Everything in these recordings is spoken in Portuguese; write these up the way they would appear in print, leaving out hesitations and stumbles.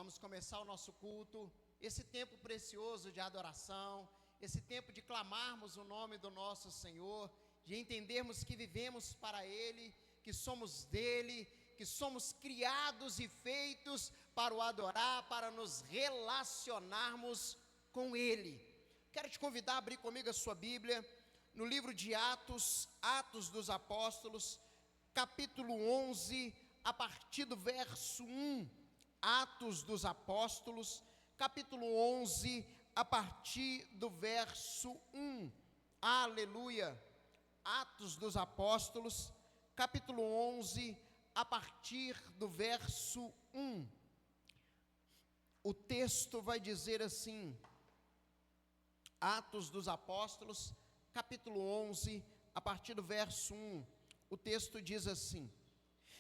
Vamos começar o nosso culto, esse tempo precioso de adoração, esse tempo de clamarmos o nome do nosso Senhor, de entendermos que vivemos para Ele, que somos dEle, que somos criados e feitos para o adorar, para nos relacionarmos com Ele. Quero te convidar a abrir comigo a sua Bíblia, no livro de Atos, Atos dos Apóstolos, capítulo 11, a partir do verso 1. Atos dos Apóstolos, capítulo 11, a partir do verso 1. Aleluia! Atos dos Apóstolos, capítulo 11, a partir do verso 1. O texto vai dizer assim, Atos dos Apóstolos, capítulo 11, a partir do verso 1. O texto diz assim: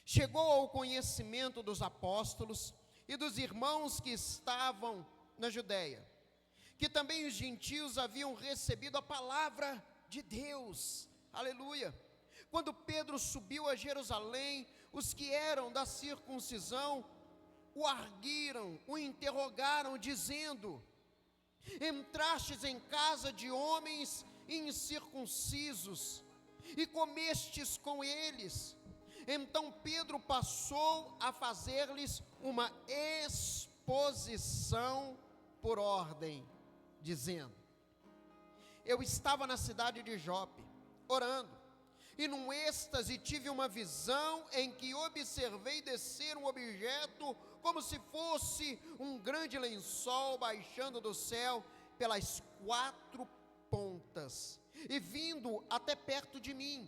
chegou ao conhecimento dos apóstolos e dos irmãos que estavam na Judéia, que também os gentios haviam recebido a palavra de Deus. Aleluia! Quando Pedro subiu a Jerusalém, os que eram da circuncisão o arguiram, o interrogaram, dizendo: entrastes em casa de homens incircuncisos e comestes com eles. Então Pedro passou a fazer-lhes uma exposição por ordem, dizendo: eu estava na cidade de Jope, orando, e num êxtase tive uma visão em que observei descer um objeto como se fosse um grande lençol baixando do céu pelas quatro pontas, e vindo até perto de mim.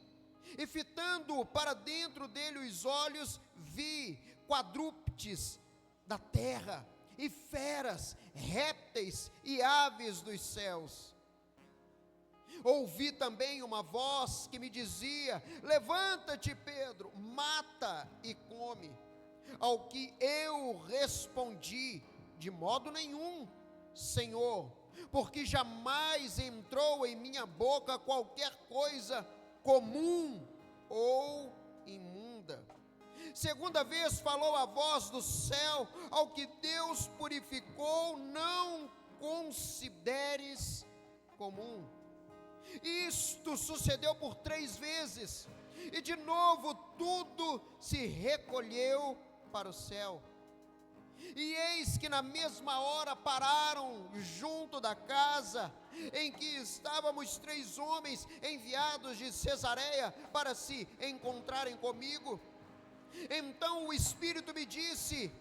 E fitando para dentro dele os olhos, vi quadrúpedes da terra, e feras, répteis e aves dos céus. Ouvi também uma voz que me dizia: levanta-te, Pedro, mata e come. Ao que eu respondi: de modo nenhum, Senhor, porque jamais entrou em minha boca qualquer coisa comum ou imunda. Segunda vez falou a voz do céu: ao que Deus purificou, não consideres comum. Isto sucedeu por 3 vezes, e de novo tudo se recolheu para o céu. E eis que na mesma hora pararam junto da casa em que estávamos 3 homens enviados de Cesareia para se encontrarem comigo. Então o Espírito me disse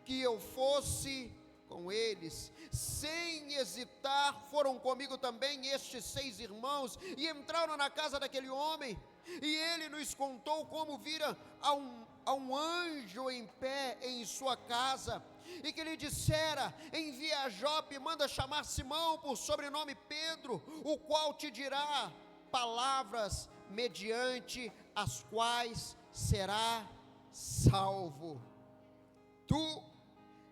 que eu fosse com eles. Sem hesitar, foram comigo também estes 6 irmãos, e entraram na casa daquele homem, e ele nos contou como vira a um anjo em pé em sua casa, e que lhe dissera: envia a Jope, manda chamar Simão, por sobrenome Pedro, o qual te dirá palavras mediante as quais será salvo, tu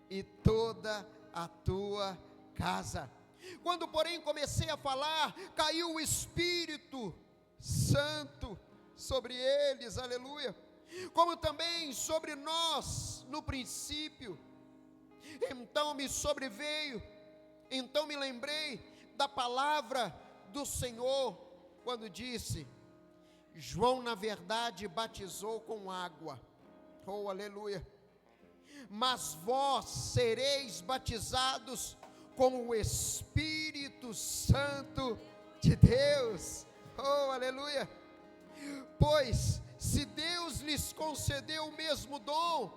e toda a tua casa. Quando, porém, comecei a falar, caiu o Espírito Santo sobre eles, aleluia, como também sobre nós no princípio. Então me lembrei da palavra do Senhor, quando disse: João na verdade batizou com água, oh aleluia, mas vós sereis batizados com o Espírito Santo de Deus, oh aleluia. Pois se Deus lhes concedeu o mesmo dom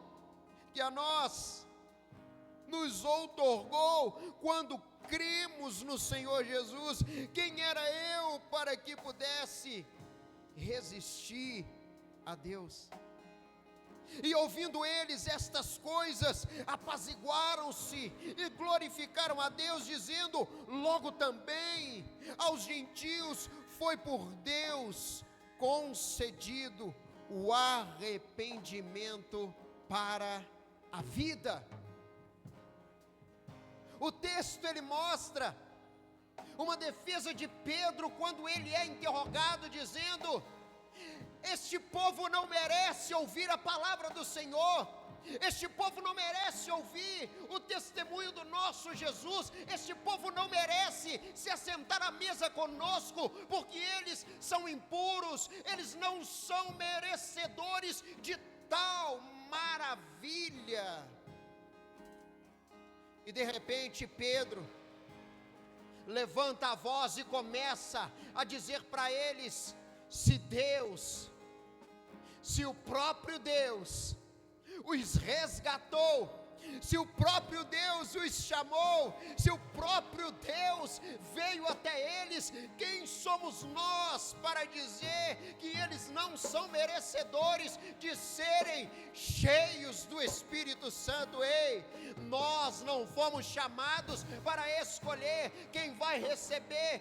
que a nós nos outorgou quando cremos no Senhor Jesus, quem era eu para que pudesse resistir a Deus? E ouvindo eles estas coisas, apaziguaram-se e glorificaram a Deus, dizendo: logo também aos gentios foi por Deus concedido o arrependimento para a vida. O texto ele mostra uma defesa de Pedro quando ele é interrogado, dizendo: este povo não merece ouvir a palavra do Senhor, Este povo não merece ouvir o testemunho do nosso Jesus. Este povo não merece se assentar à mesa conosco, porque eles são impuros, eles não são merecedores de tal maravilha. E de repente Pedro levanta a voz e começa a dizer para eles: se o próprio Deus os resgatou, se o próprio Deus os chamou, se o próprio Deus veio até eles, quem somos nós para dizer que eles não são merecedores de serem cheios do Espírito Santo? Ei, nós não fomos chamados para escolher quem vai receber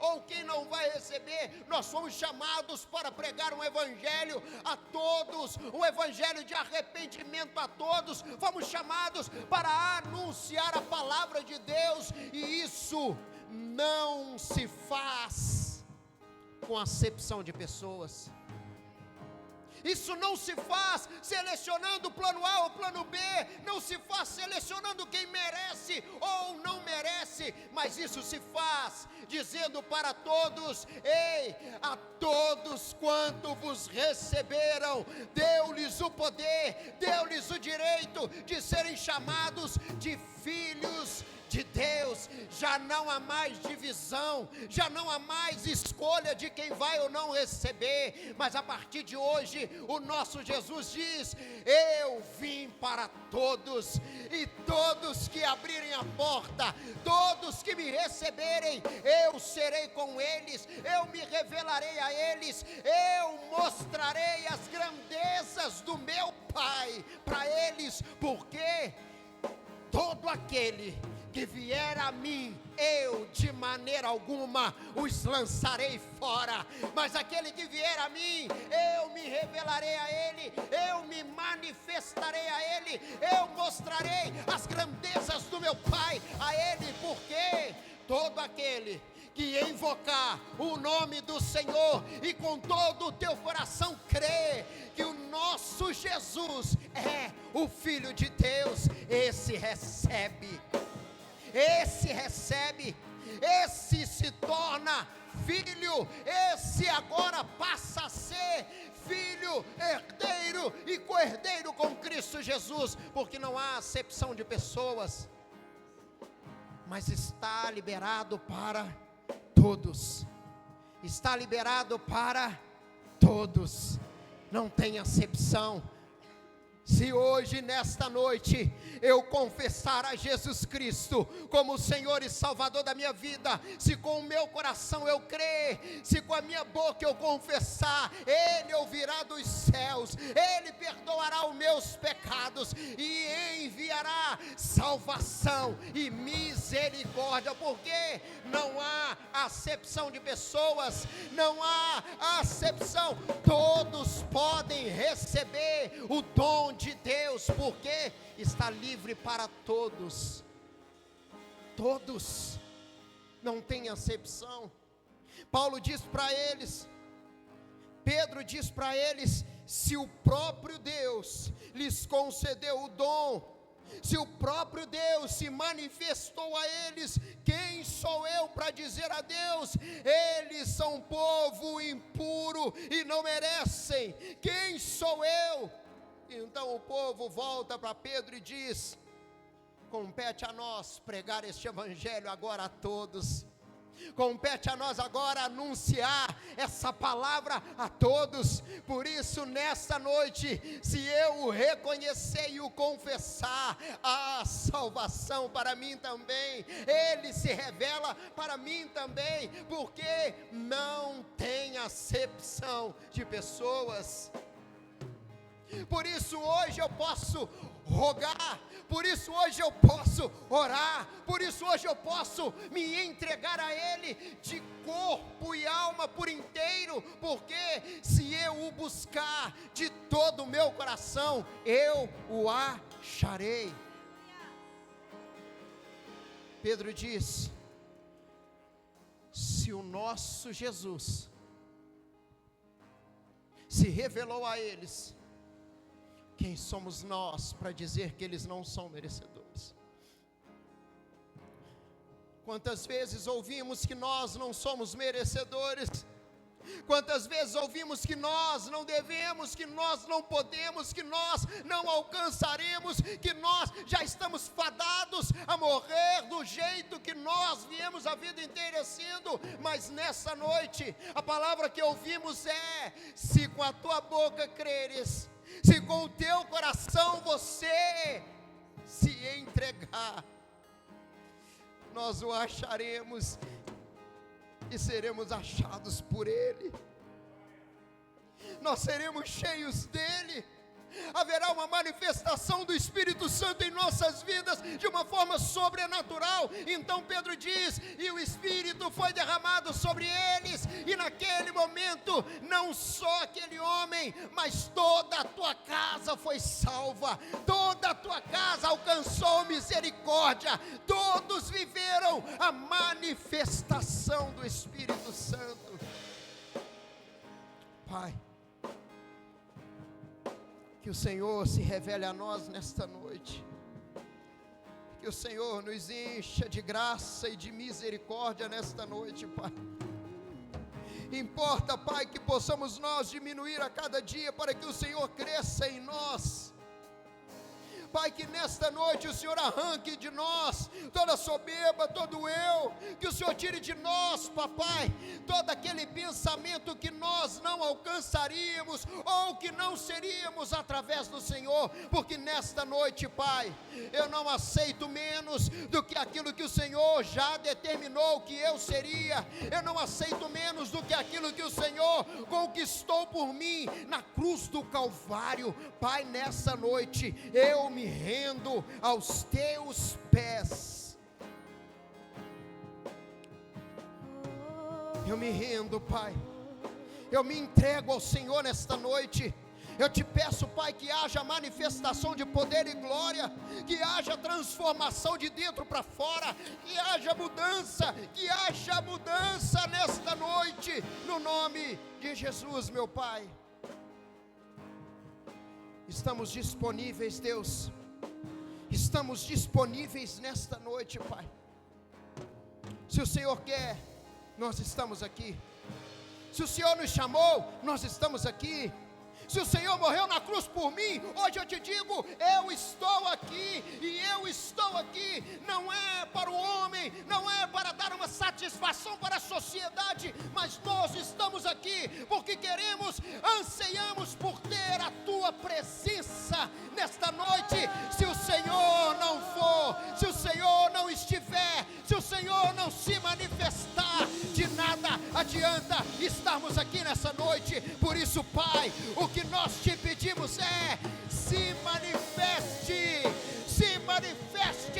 ou quem não vai receber. Nós fomos chamados para pregar um evangelho a todos, um evangelho de arrependimento a todos. Fomos chamados para anunciar a palavra de Deus, e isso não se faz com acepção de pessoas. Isso não se faz selecionando o plano A ou o plano B, não se faz selecionando quem merece ou não merece, mas isso se faz dizendo para todos: ei, a todos quanto vos receberam, deu-lhes o poder, deu-lhes o direito de serem chamados de filhos de Deus. Já não há mais divisão, já não há mais escolha de quem vai ou não receber, mas a partir de hoje o nosso Jesus diz: eu vim para todos, e todos que abrirem a porta, todos que me receberem, eu serei com eles, eu me revelarei a eles, eu mostrarei as grandezas do meu Pai para eles, porque todo aquele que vier a mim, eu de maneira alguma os lançarei fora, mas aquele que vier a mim, eu me revelarei a ele, eu me manifestarei a ele, eu mostrarei as grandezas do meu Pai a ele, porque todo aquele que invocar o nome do Senhor e com todo o teu coração crer que o nosso Jesus é o Filho de Deus, esse recebe, esse se torna filho, esse agora passa a ser filho, herdeiro e co-herdeiro com Cristo Jesus, porque não há acepção de pessoas, mas está liberado para todos, está liberado para todos, não tem acepção. Se hoje, nesta noite, eu confessar a Jesus Cristo como o Senhor e Salvador da minha vida, se com o meu coração eu crer, se com a minha boca eu confessar, Ele ouvirá dos céus, Ele perdoará os meus pecados e enviará salvação e misericórdia, porque não há acepção de pessoas, não há acepção, todos podem receber o dom de Deus, porque está livre para todos, todos, não tem acepção. Paulo diz para eles, Pedro diz para eles: se o próprio Deus lhes concedeu o dom, se o próprio Deus se manifestou a eles, quem sou eu para dizer a Deus, eles são um povo impuro e não merecem, quem sou eu? Então o povo volta para Pedro e diz: compete a nós pregar este evangelho agora a todos, compete a nós agora anunciar essa palavra a todos. Por isso, nesta noite, se eu o reconhecer e o confessar, há salvação para mim também, Ele se revela para mim também, porque não tem acepção de pessoas. Por isso hoje eu posso rogar, por isso hoje eu posso orar, por isso hoje eu posso me entregar a Ele de corpo e alma por inteiro, porque se eu o buscar de todo o meu coração, eu o acharei. Pedro diz: se o nosso Jesus se revelou a eles, quem somos nós para dizer que eles não são merecedores? Quantas vezes ouvimos que nós não somos merecedores? Quantas vezes ouvimos que nós não devemos, que nós não podemos, que nós não alcançaremos, que nós já estamos fadados a morrer do jeito que nós viemos a vida inteira sendo. Mas nessa noite, a palavra que ouvimos é: se com a tua boca creres, se com o teu coração você se entregar, nós o acharemos e seremos achados por Ele. Nós seremos cheios dEle. Haverá uma manifestação do Espírito Santo em nossas vidas de uma forma sobrenatural. Então Pedro diz: e o Espírito foi derramado sobre eles, e naquele momento não só aquele homem, mas toda a tua casa foi salva, toda a tua casa alcançou misericórdia, todos viveram a manifestação do Espírito Santo. Pai, que o Senhor se revele a nós nesta noite, que o Senhor nos encha de graça e de misericórdia nesta noite, Pai. Importa, Pai, que possamos nós diminuir a cada dia para que o Senhor cresça em nós. Pai, que nesta noite o Senhor arranque de nós toda soberba, todo eu, que o Senhor tire de nós, papai, todo aquele pensamento que nós não alcançaríamos, ou que não seríamos através do Senhor, porque nesta noite, Pai, eu não aceito menos do que aquilo que o Senhor já determinou que eu seria, eu não aceito menos do que aquilo que o Senhor conquistou por mim na cruz do Calvário. Pai, nessa noite, eu me rendo aos teus pés. Eu me rendo, Pai. Eu me entrego ao Senhor nesta noite. Eu te peço, Pai, que haja manifestação de poder e glória, que haja transformação de dentro para fora, que haja mudança nesta noite, no nome de Jesus, meu Pai. Estamos disponíveis, Deus. Estamos disponíveis nesta noite, Pai. Se o Senhor quer, nós estamos aqui. Se o Senhor nos chamou, nós estamos aqui. Se o Senhor morreu na cruz por mim, hoje eu te digo, eu estou aqui. E eu estou aqui, não é para o homem, não é para dar uma satisfação para a sociedade, mas nós estamos aqui porque queremos, anseiamos por ter a tua presença nesta noite. Se o Senhor não for, se o Senhor não estiver, se o Senhor não se manifestar, de nada adianta estarmos aqui nessa noite. Por isso, Pai, o que nós te pedimos é: se manifeste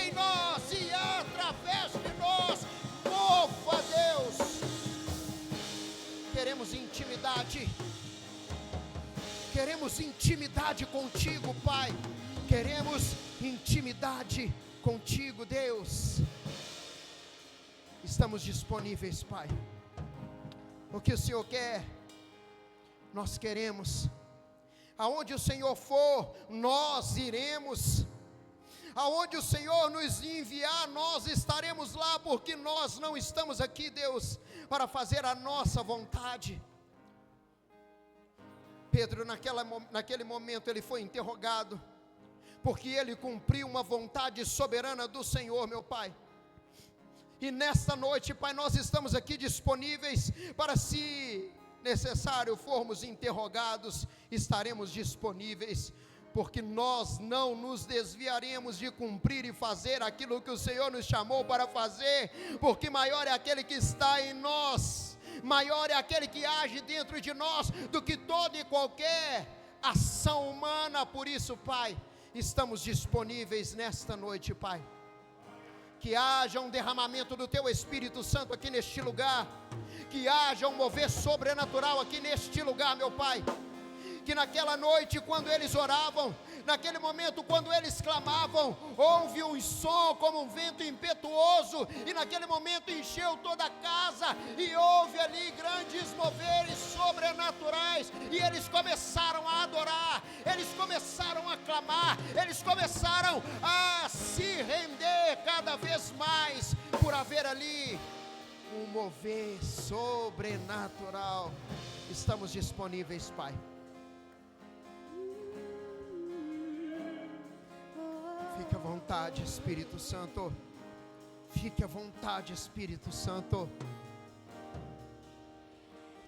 em nós e através de nós. Mova, Deus. Queremos intimidade contigo, Pai. Queremos intimidade contigo, Deus. Estamos disponíveis, Pai. O que o Senhor quer, nós queremos. Aonde o Senhor for, nós iremos. Aonde o Senhor nos enviar, nós estaremos lá, porque nós não estamos aqui, Deus, para fazer a nossa vontade. Pedro, naquele momento, ele foi interrogado, porque ele cumpriu uma vontade soberana do Senhor, meu Pai. E nesta noite, Pai, nós estamos aqui disponíveis para, se necessário formos interrogados, estaremos disponíveis, porque nós não nos desviaremos de cumprir e fazer aquilo que o Senhor nos chamou para fazer, porque maior é aquele que está em nós, maior é aquele que age dentro de nós, do que toda e qualquer ação humana. Por isso, Pai, estamos disponíveis nesta noite, Pai. Que haja um derramamento do Teu Espírito Santo aqui neste lugar, que haja um mover sobrenatural aqui neste lugar, meu Pai. Que naquela noite, quando eles oravam, Naquele momento, quando eles clamavam, houve um som como um vento impetuoso, e naquele momento encheu toda a casa, e houve ali grandes moveres sobrenaturais, e eles começaram a adorar, eles começaram a clamar, eles começaram a se render cada vez mais, por haver ali um mover sobrenatural. Estamos disponíveis, Pai. Fique à vontade, Espírito Santo. Fique à vontade, Espírito Santo.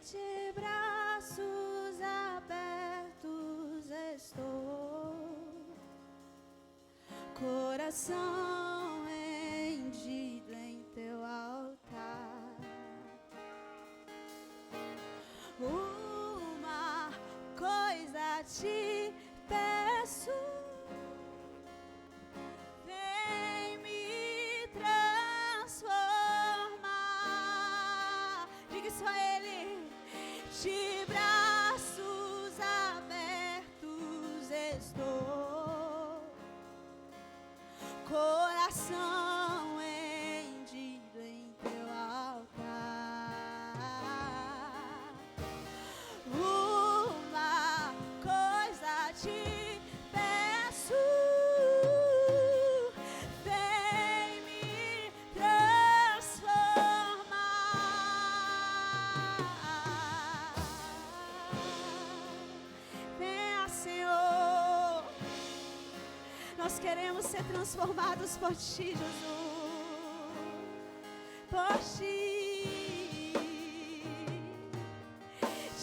De braços abertos estou, coração rendido em teu altar. Uma coisa te peço, vem me transformar. Diga isso a Ele. De braços abertos estou, coração rendido em teu altar. Uma coisa te peço, vem me transformar. Venha, Senhor, nós queremos ser transformados por Ti, Jesus, por Ti.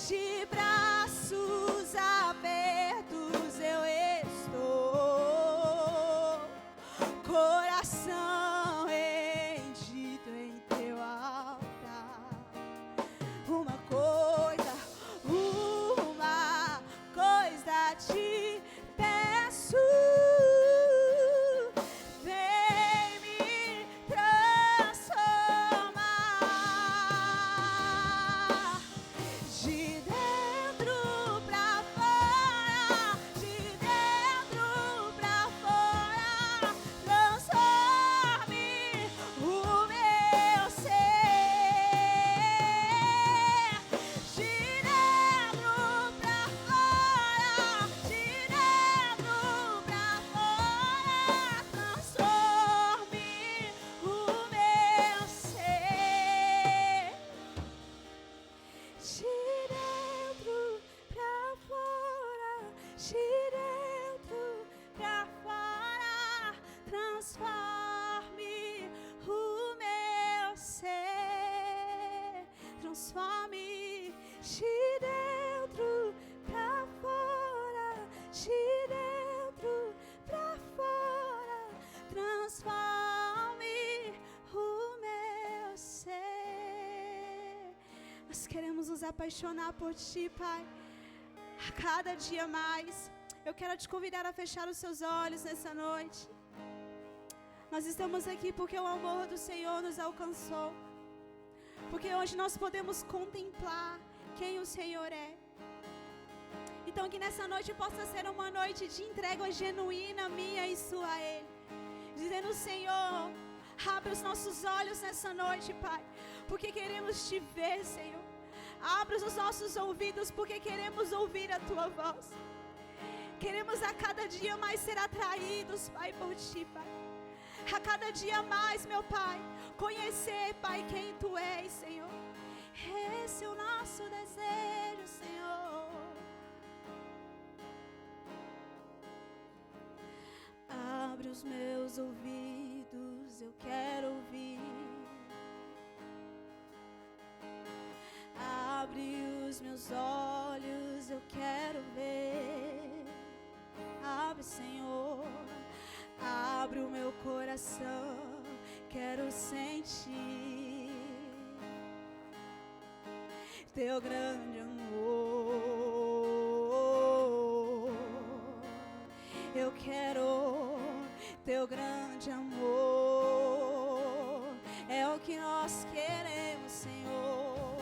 De braços abertos eu estou, coração rendido em teu altar. Uma coisa te peço, vem me transformar. De dentro pra fora, de dentro pra fora, transforme o meu ser. De dentro pra fora, de dentro pra fora, transforme o meu ser. De dentro pra fora, de dentro pra fora, transforme o meu ser. Transforme. De dentro pra fora, de dentro pra fora, transforme o meu ser. Nós queremos nos apaixonar por Ti, Pai, a cada dia mais. Eu quero te convidar a fechar os seus olhos nessa noite. Nós estamos aqui porque o amor do Senhor nos alcançou, porque hoje nós podemos contemplar quem o Senhor é. Então que nessa noite possa ser uma noite de entrega genuína minha e sua a Ele, dizendo: Senhor, abre os nossos olhos nessa noite, Pai, porque queremos Te ver, Senhor. Abre os nossos ouvidos, porque queremos ouvir a Tua voz. Queremos a cada dia mais ser atraídos, Pai, por Ti, Pai. A cada dia mais, meu Pai, conhecer, Pai, quem Tu és, Senhor. Esse é o nosso desejo, Senhor. Abre os meus ouvidos, eu quero ouvir. Abre os meus olhos, eu quero ver. Abre, Senhor, abre o meu coração, quero sentir Teu grande amor. Eu quero Teu grande amor, é o que nós queremos, Senhor.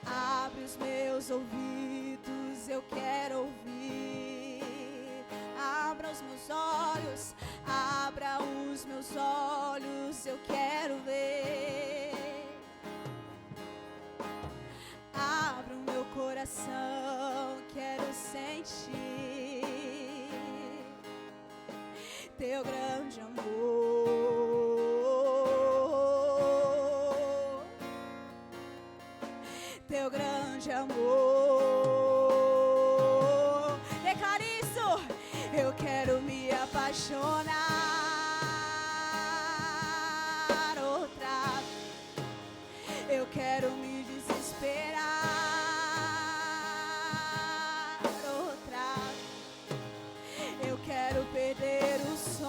Abre os meus ouvidos, eu quero ouvir. teu grande amor, teu grande amor. Declare isso. Eu quero me apaixonar outra. Eu quero me desesperar outra. Eu quero perder o sono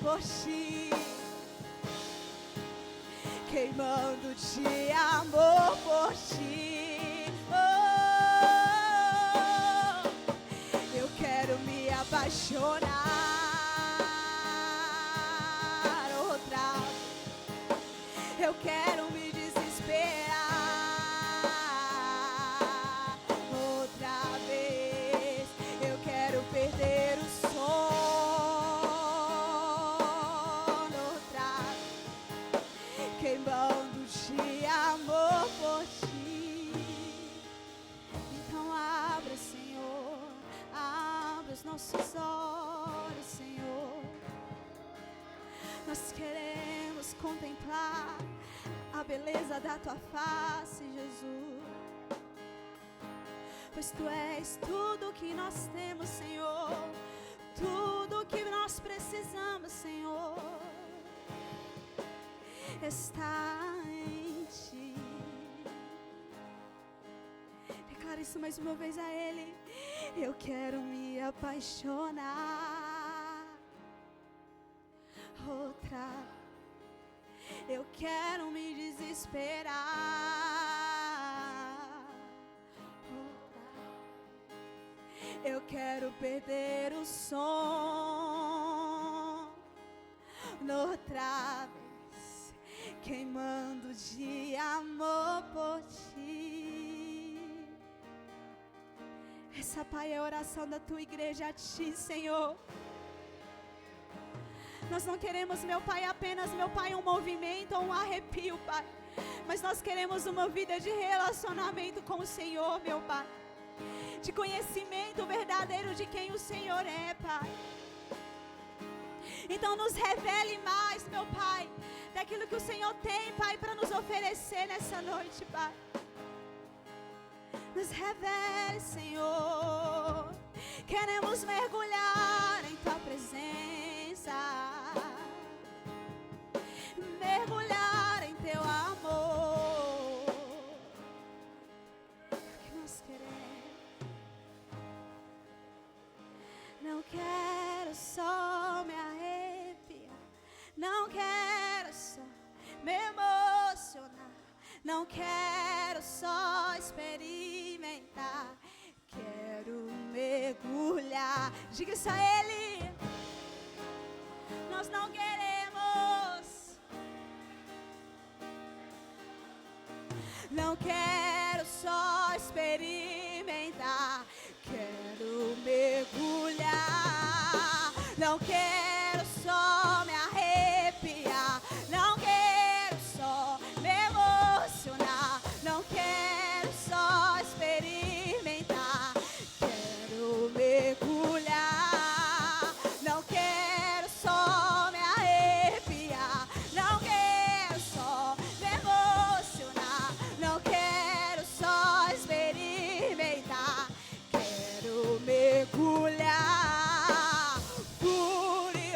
por ti, queimando de amor por ti. Oh, eu quero me apaixonar outra. Eu quero me desesperar outra vez. Eu quero perder o sono outra, queimando de amor por ti. Então abra, Senhor, abra os nossos olhos, Senhor. Nós queremos contemplar a beleza da tua face, Jesus. Pois tu és tudo que nós temos, Senhor. Tudo que nós precisamos, Senhor, está em ti. Declara isso mais uma vez a Ele. Eu quero me apaixonar outra. Eu quero me desesperar outra. Eu quero perder o som outra vez, queimando de amor por ti. Essa, Pai, é a oração da tua igreja a ti, Senhor. Nós não queremos, meu Pai, apenas, meu Pai, um movimento ou um arrepio, Pai. Mas nós queremos uma vida de relacionamento com o Senhor, meu Pai. De conhecimento verdadeiro de quem o Senhor é, Pai. Então nos revele mais, meu Pai, daquilo que o Senhor tem, Pai, para nos oferecer nessa noite, Pai. Nos revele, Senhor. Queremos mergulhar em tua presença, mergulhar em teu amor. É o que nós queremos. Não quero só me arrepiar, não quero só me emocionar, não quero só experimentar, quero mergulhar. Diga isso a Ele. Nós não queremos, não quero só experimentar, quero mergulhar. Não quero só me arrepiar, não quero só me emocionar, não quero só experimentar, quero mergulhar. Não quero só me arrepiar, não quero só me emocionar, não quero só experimentar, quero mergulhar, purificar.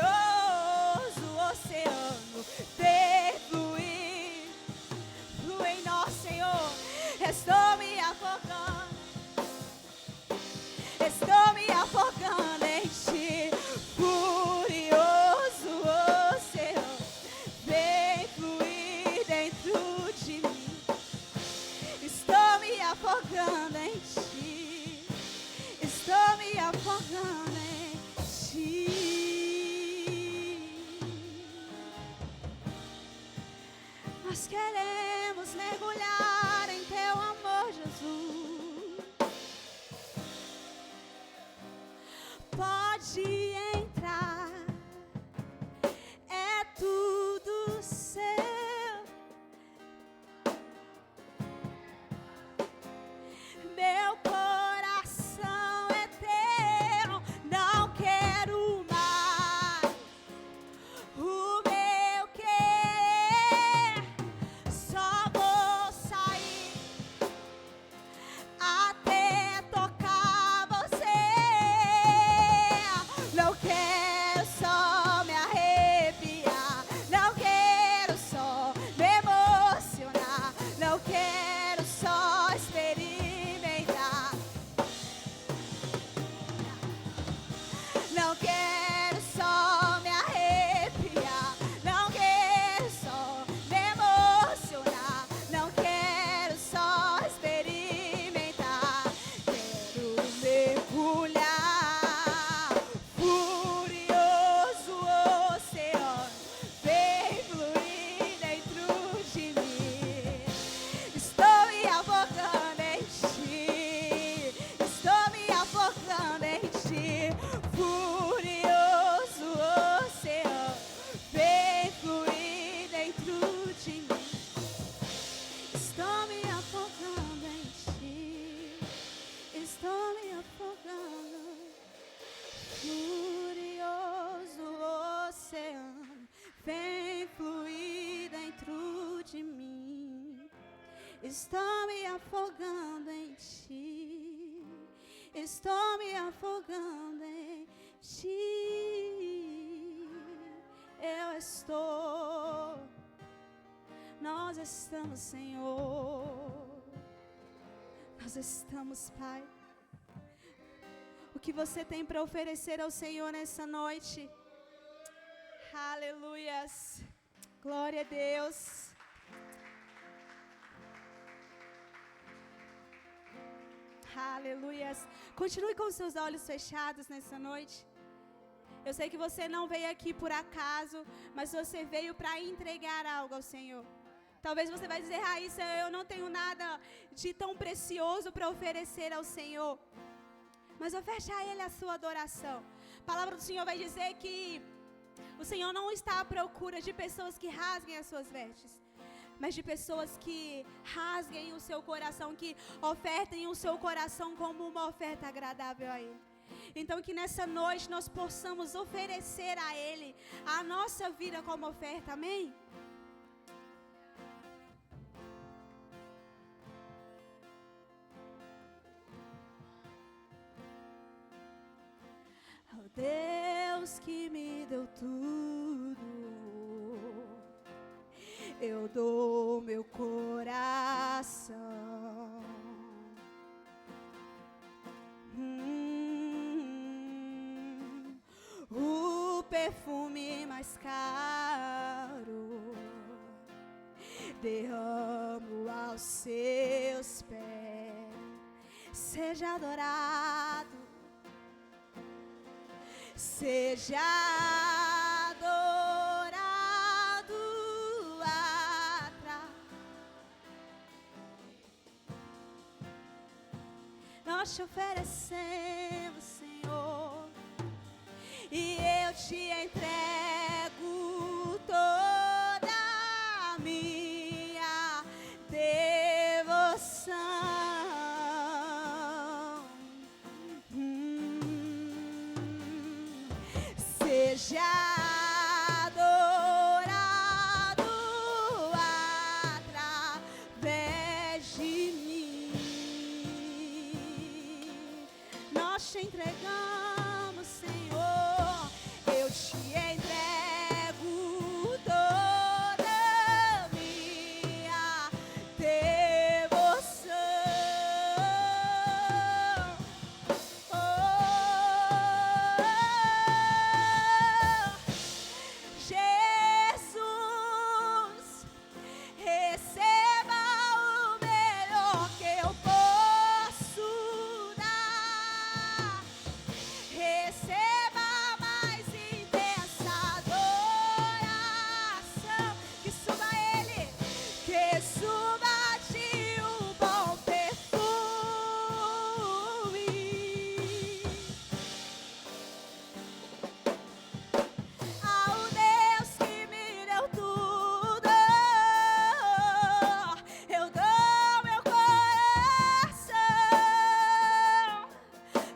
Estou me afogando em ti. Estou me afogando em ti. Eu estou. Nós estamos, Senhor. Nós estamos, Pai. O que você tem para oferecer ao Senhor nessa noite? Aleluias. Glória a Deus. Aleluias. Continue com seus olhos fechados nessa noite. Eu sei que você não veio aqui por acaso, mas você veio para entregar algo ao Senhor. Talvez você vai dizer: Raíssa, eu não tenho nada de tão precioso para oferecer ao Senhor. Mas oferte a Ele a sua adoração. A palavra do Senhor vai dizer que o Senhor não está à procura de pessoas que rasguem as suas vestes, mas de pessoas que rasguem o seu coração, que ofertem o seu coração como uma oferta agradável a Ele. Então que nessa noite nós possamos oferecer a Ele a nossa vida como oferta, amém? Oh Deus que me deu tudo, eu dou meu coração. O perfume mais caro derramo aos seus pés. Seja adorado, seja adorado. Nós te oferecemos, Senhor, e eu te entrego toda a minha devoção. Seja adorado através de mim. Nós te entregamos, Senhor, eu te entrego toda a minha devoção. Jesus, receba o melhor que eu posso dar. Receba a mais intensa adoração. Que suba Ele, que suba a ti o bom perfume. Ao Deus que me deu tudo, eu dou meu coração.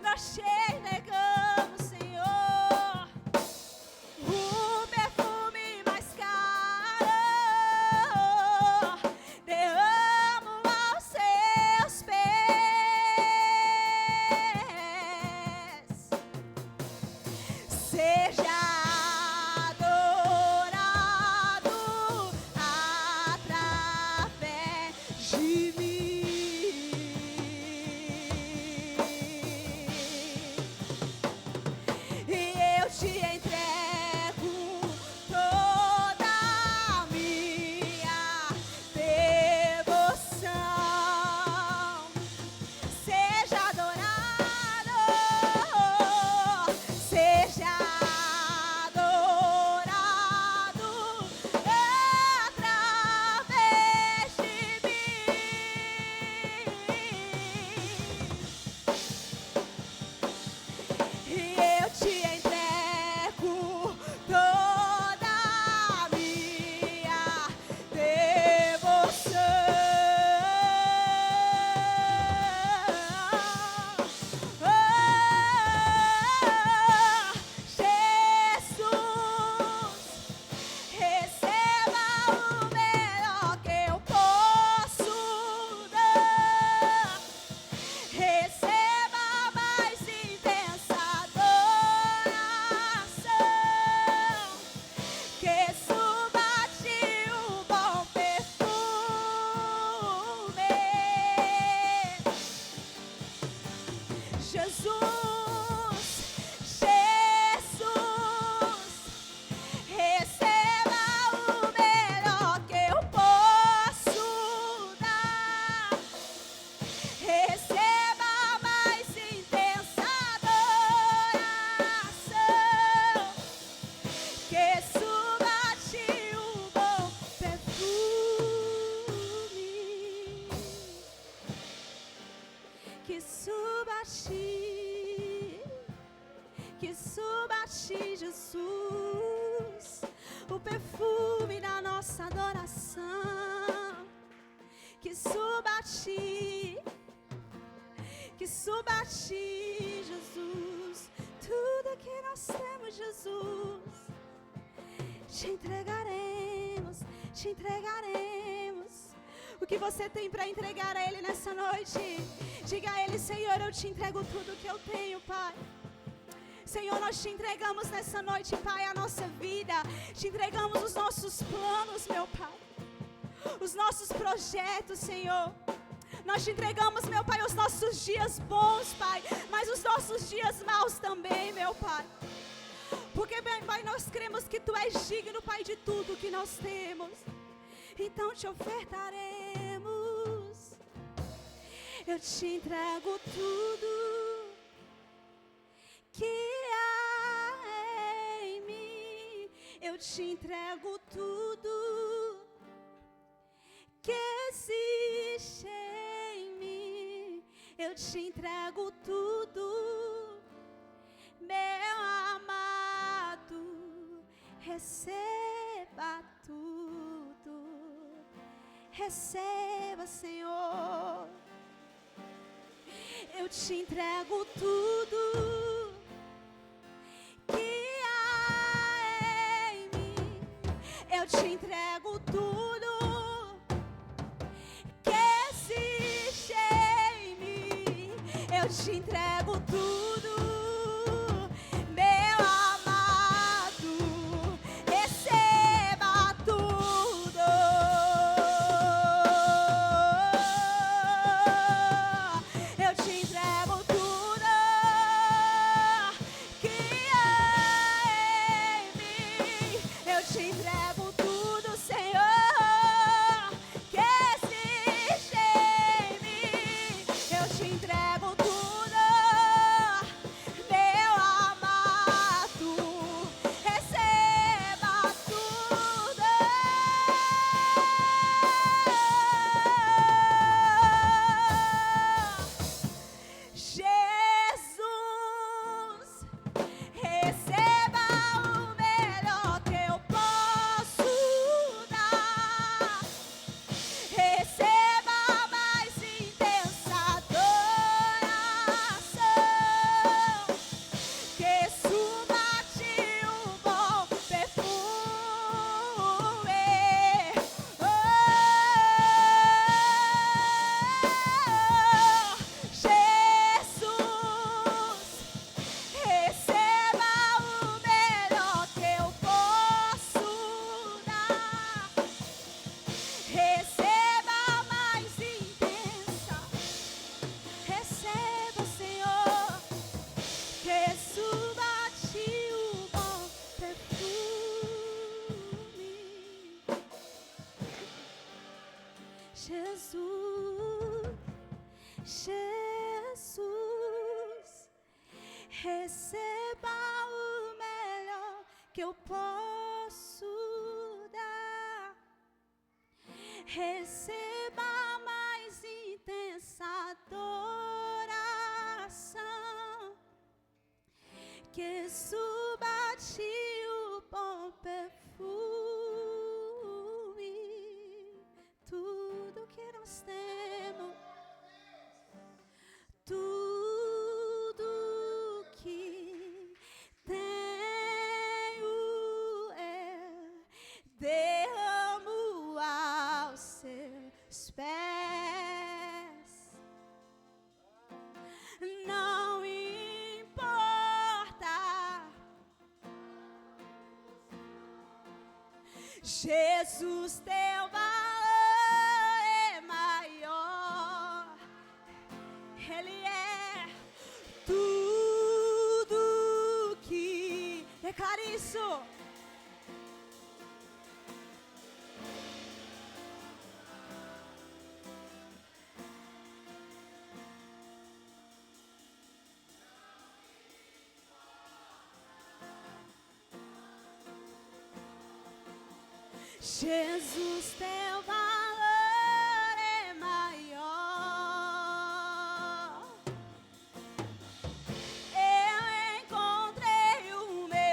Nós te entregamos, Senhor, o perfume mais caro, derramo aos seus pés. Seja adorado através de mim. E eu te entrego toda a minha devoção. Seja adorado, seja adorado através de mim. E eu te entrego a Ti, Jesus, o perfume da nossa adoração. Que suba a Ti, que suba a Ti, Jesus. Tudo que nós temos, Jesus, te entregaremos, te entregaremos. O que você tem para entregar a Ele nessa noite? Diga a Ele: Senhor, eu te entrego tudo que eu tenho, Pai. Senhor, nós te entregamos nessa noite, Pai, a nossa vida. Te entregamos os nossos planos, meu Pai, os nossos projetos, Senhor. Nós te entregamos, meu Pai, os nossos dias bons, Pai, mas os nossos dias maus também, meu Pai. Porque, Pai, nós cremos que Tu és digno, Pai, de tudo que nós temos. Então te ofertaremos. Eu te entrego tudo que há em mim. Eu te entrego tudo que existe em mim. Eu te entrego tudo, meu amado. Receba tudo, receba, Senhor. Eu te entrego tudo que há em mim. Eu te entrego tudo que existe em mim. Eu te entrego tudo, meu amado. Receba tudo. Eu te entrego tudo que há em mim. Eu te entrego tudo, Senhor, que existe em mim. Eu te entrego tudo, meu amado. Receba tudo. Jesus, receba o melhor que eu posso dar. Receba a mais intensa adoração. Que suba a Ti um bom perfume. Oh, Jesus, receba o melhor que eu posso dar. Receba a mais intensa. Receba, Senhor. Que suba a Ti o bom perfume. Jesus, Jesus, receba o melhor que eu posso dar. Receba a mais intensa adoração. Que suba a Ti o bom perfume. Tudo que nós temos, tudo que tenho, eu derramo aos Seus pés. Não importa, Jesus, Teu valor é maior. Ele é tudo que... Declare isso. Jesus, Teu valor é maior. Eu encontrei o meu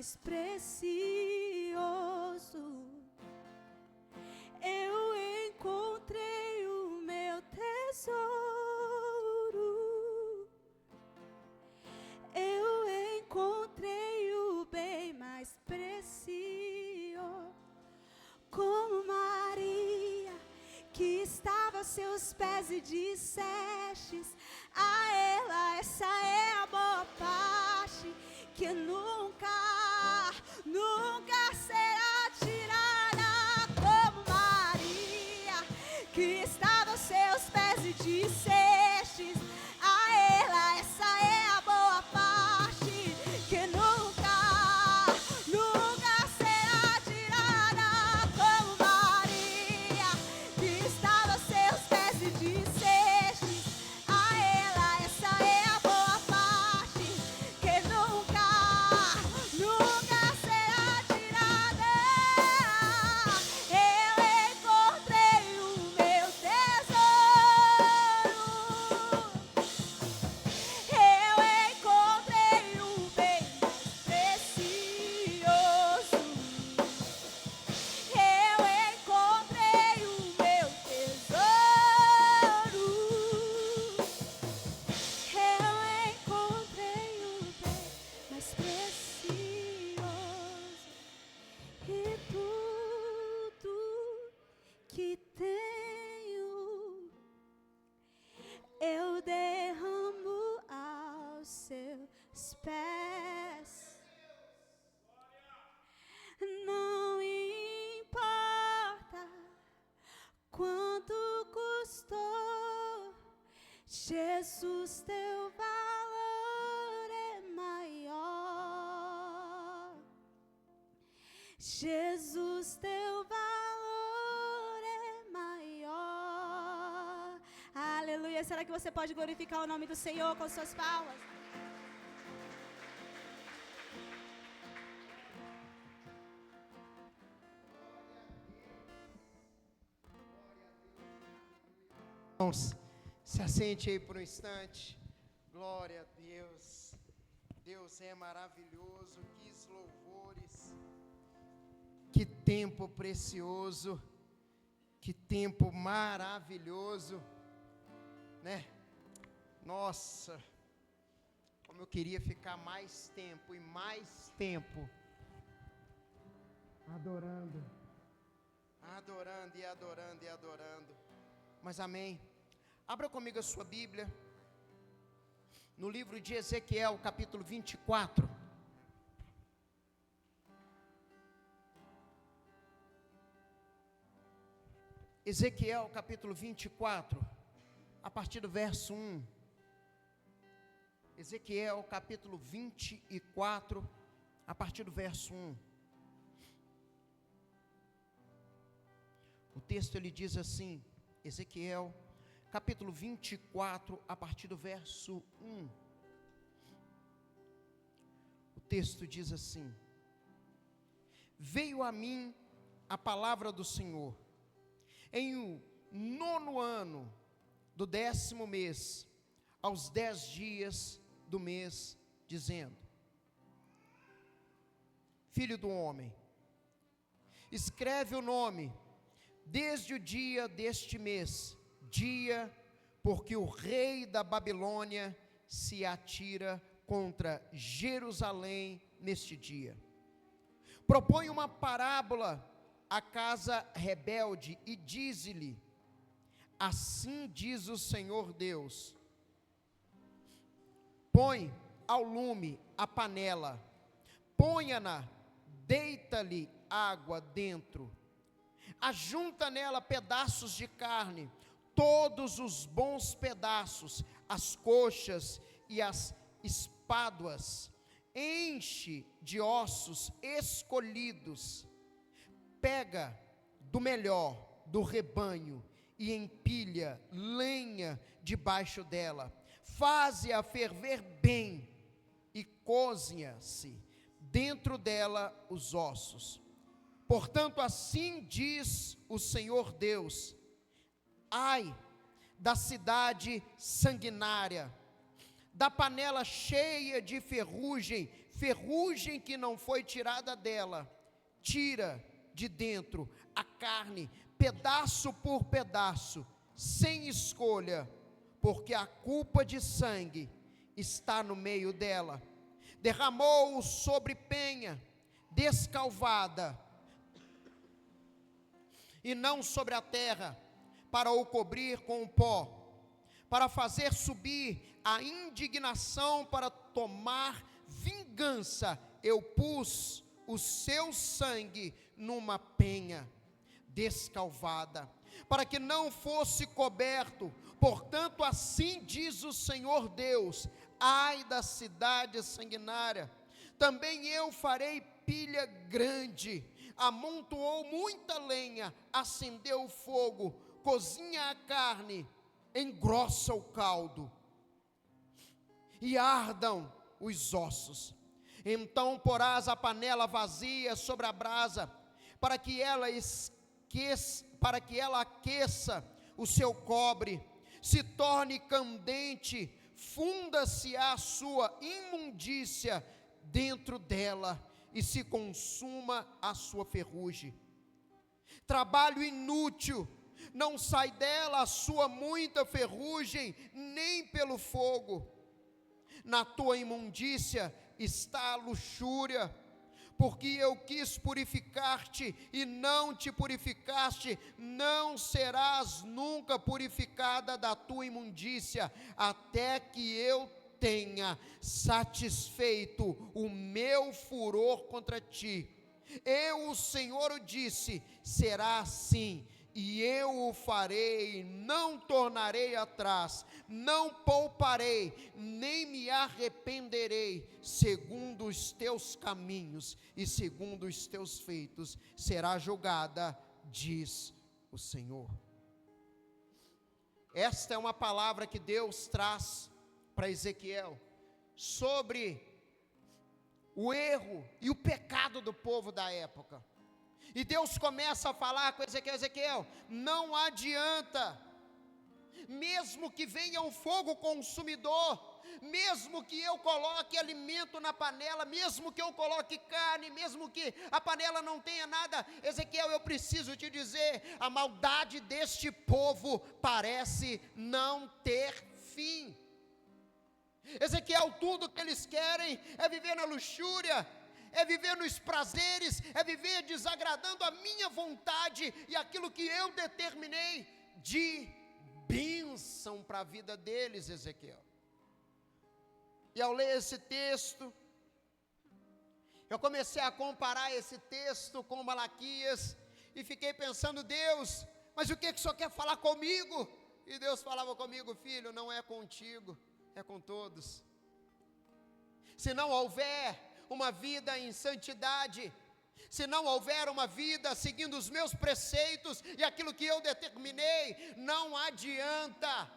mais precioso. Eu encontrei o meu tesouro. Eu encontrei o bem mais precioso. Como Maria, que estava aos seus pés e dissestes a ela: essa é a boa parte, que nunca, nunca será tirada. Como Maria, que estava aos seus pés e dissestes a ela: essa é a boa parte, que nunca, nunca será tirada. Como Maria, que estava aos seus pés e dissestes a ela: essa é a boa parte, que nunca, nunca será tirada. Eu encontrei o meu tesouro. Eu encontrei o bem mais precioso. Eu encontrei o meu tesouro. Eu encontrei o bem mais precioso. E tudo que tenho eu derramo aos seus pés. Não importa quanto custou, Jesus, teu valor é maior. Jesus, teu valor é maior. Aleluia. Será que você pode glorificar o nome do Senhor com suas palmas? Irmãos, se assente aí por um instante. Glória a Deus. Deus é maravilhoso. Que louvores. Que tempo precioso. Que tempo maravilhoso, né? Nossa, como eu queria ficar mais tempo e mais tempo adorando, adorando e adorando e adorando. Mas amém. Abra comigo a sua Bíblia no livro de Ezequiel, capítulo 24. Ezequiel, capítulo 24, a partir do verso 1. Ezequiel, capítulo 24, a partir do verso 1. O texto ele diz assim, Ezequiel, capítulo 24, a partir do verso 1. O texto diz assim: veio a mim a palavra do Senhor, em o 9º ano do 10º mês, aos 10 dias do mês, dizendo: filho do homem, escreve o nome desde o dia deste mês, dia porque o rei da Babilônia se atira contra Jerusalém neste dia. Propõe uma parábola à casa rebelde e dize-lhe: assim diz o Senhor Deus, põe ao lume a panela, ponha-na, deita-lhe água dentro, ajunta nela pedaços de carne, todos os bons pedaços, as coxas e as espáduas, enche de ossos escolhidos, pega do melhor do rebanho e empilha lenha debaixo dela, faze-a ferver bem e cozinha-se dentro dela os ossos. Portanto, assim diz o Senhor Deus: ai da cidade sanguinária, da panela cheia de ferrugem ferrugem que não foi tirada dela, tira de dentro a carne, pedaço por pedaço, sem escolha, porque a culpa de sangue está no meio dela. Derramou-o sobre penha descalvada, e não sobre a terra, para o cobrir com o pó, para fazer subir a indignação, para tomar vingança. Eu pus o seu sangue numa penha descalvada, para que não fosse coberto. Portanto, assim diz o Senhor Deus: ai da cidade sanguinária, também eu farei pilha grande. Amontoou muita lenha, acendeu o fogo, cozinha a carne, engrossa o caldo, e ardam os ossos. Então porás a panela vazia sobre a brasa, para que ela aqueça o seu cobre, se torne candente, funda-se a sua imundícia dentro dela, e se consuma a sua ferrugem. Trabalho inútil, não sai dela a sua muita ferrugem, nem pelo fogo. Na tua imundícia está a luxúria, porque eu quis purificar-te e não te purificaste. Não serás nunca purificada da tua imundícia, até que eu tenha satisfeito o meu furor contra ti. Eu, o Senhor, o disse: será assim, e eu o farei, não tornarei atrás, não pouparei, nem me arrependerei. Segundo os teus caminhos e segundo os teus feitos será julgada, diz o Senhor. Esta é uma palavra que Deus traz para Ezequiel sobre o erro e o pecado do povo da época. E Deus começa a falar com Ezequiel: Ezequiel, não adianta, mesmo que venha um fogo consumidor, mesmo que eu coloque alimento na panela, mesmo que eu coloque carne, mesmo que a panela não tenha nada, Ezequiel, eu preciso te dizer, a maldade deste povo parece não ter fim. Ezequiel, tudo que eles querem é viver na luxúria, é viver nos prazeres, é viver desagradando a minha vontade e aquilo que eu determinei de bênção para a vida deles, Ezequiel. E ao ler esse texto, eu comecei a comparar esse texto com Malaquias, e fiquei pensando: Deus, mas o que o Senhor quer falar comigo? E Deus falava comigo: filho, não é contigo, é com todos. Se não houver uma vida em santidade, se não houver uma vida seguindo os meus preceitos e aquilo que eu determinei, não adianta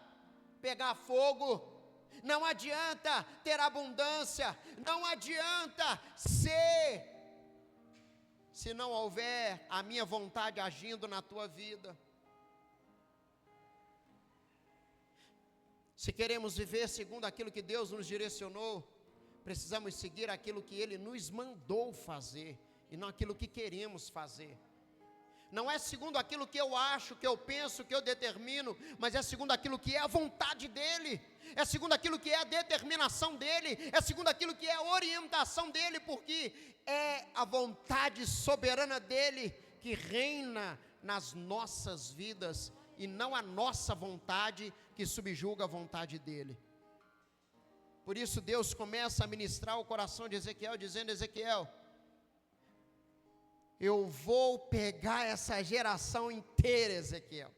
pegar fogo, não adianta ter abundância, não adianta ser, se não houver a minha vontade agindo na tua vida. Se queremos viver segundo aquilo que Deus nos direcionou, precisamos seguir aquilo que Ele nos mandou fazer, e não aquilo que queremos fazer. Não é segundo aquilo que eu acho, que eu penso, que eu determino, mas é segundo aquilo que é a vontade dEle, é segundo aquilo que é a determinação dEle, é segundo aquilo que é a orientação dEle, porque é a vontade soberana dEle que reina nas nossas vidas, e não a nossa vontade que subjuga a vontade dEle. Por isso Deus começa a ministrar o coração de Ezequiel, dizendo: Ezequiel, eu vou pegar essa geração inteira, Ezequiel,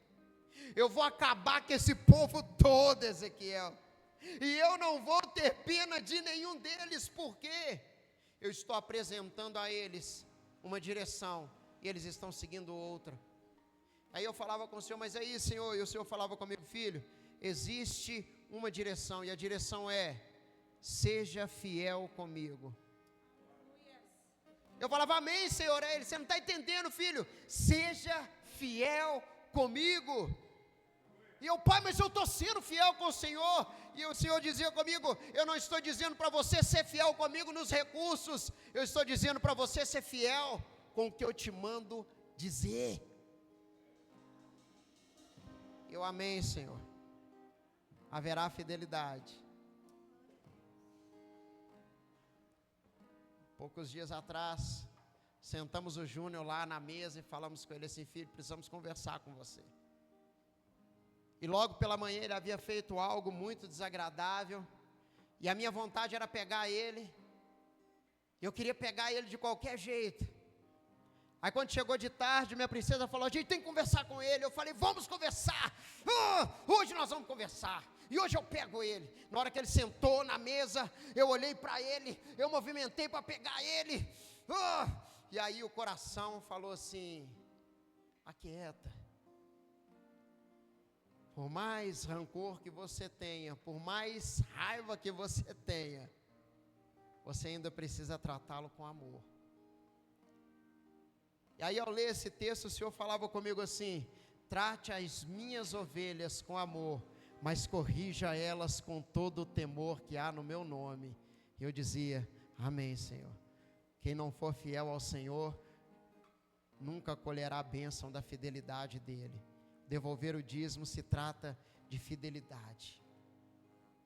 eu vou acabar com esse povo todo, Ezequiel, e eu não vou ter pena de nenhum deles, porque eu estou apresentando a eles uma direção, e eles estão seguindo outra. Aí eu falava com o Senhor: mas aí, Senhor, e o Senhor falava comigo: filho, existe uma direção, e a direção é: seja fiel comigo. Eu falava: amém, Senhor. Ele: você não está entendendo, filho, seja fiel comigo. E eu, pai, mas eu estou sendo fiel com o Senhor. E o Senhor dizia comigo: eu não estou dizendo para você ser fiel comigo nos recursos, eu estou dizendo para você ser fiel com o que eu te mando dizer. Eu amei, Senhor. Haverá fidelidade. Poucos dias atrás, sentamos o Júnior lá na mesa e falamos com ele assim: filho, precisamos conversar com você. E logo pela manhã ele havia feito algo muito desagradável, e a minha vontade era pegar ele. Eu queria pegar ele de qualquer jeito. Aí quando chegou de tarde, minha princesa falou: a gente tem que conversar com ele. Eu falei: vamos conversar, hoje nós vamos conversar. E hoje eu pego ele. Na hora que ele sentou na mesa, eu olhei para ele, eu movimentei para pegar ele. E aí o coração falou assim: aquieta. Por mais rancor que você tenha, por mais raiva que você tenha, você ainda precisa tratá-lo com amor. E aí, ao ler esse texto, o Senhor falava comigo assim: trate as minhas ovelhas com amor, mas corrija elas com todo o temor que há no meu nome. E eu dizia: amém, Senhor. Quem não for fiel ao Senhor, nunca colherá a bênção da fidelidade dEle. Devolver o dízimo se trata de fidelidade.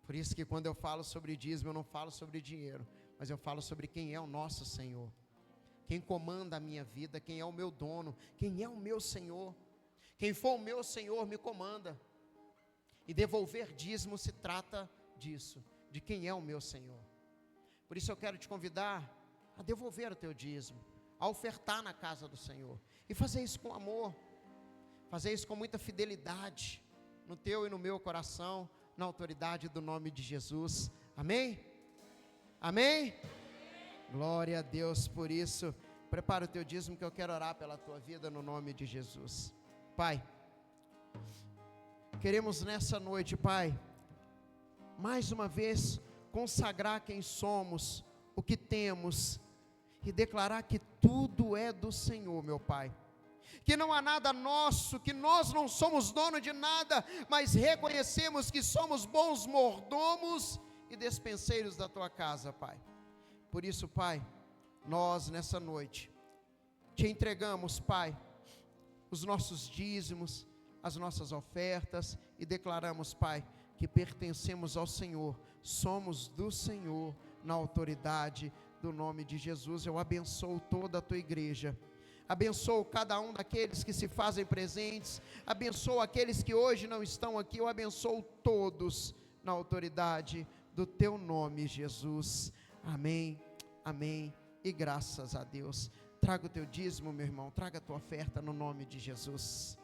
Por isso que quando eu falo sobre dízimo, eu não falo sobre dinheiro, mas eu falo sobre quem é o nosso Senhor. Quem comanda a minha vida, quem é o meu dono, quem é o meu Senhor. Quem for o meu Senhor me comanda. E devolver dízimo se trata disso, de quem é o meu Senhor. Por isso eu quero te convidar a devolver o teu dízimo, a ofertar na casa do Senhor, e fazer isso com amor, fazer isso com muita fidelidade, no teu e no meu coração, na autoridade do nome de Jesus. Amém? Amém? Glória a Deus por isso. Prepara o teu dízimo, que eu quero orar pela tua vida no nome de Jesus. Pai, queremos nessa noite, Pai, mais uma vez consagrar quem somos, o que temos, e declarar que tudo é do Senhor, meu Pai. Que não há nada nosso, que nós não somos dono de nada, mas reconhecemos que somos bons mordomos e despenseiros da tua casa, Pai. Por isso, Pai, nós nessa noite te entregamos, Pai, os nossos dízimos, as nossas ofertas, e declaramos, Pai, que pertencemos ao Senhor, somos do Senhor, na autoridade do nome de Jesus. Eu abençoo toda a tua igreja, abençoo cada um daqueles que se fazem presentes, abençoo aqueles que hoje não estão aqui, eu abençoo todos na autoridade do teu nome, Jesus. Amém, amém e graças a Deus. Traga o teu dízimo, meu irmão, traga a tua oferta no nome de Jesus.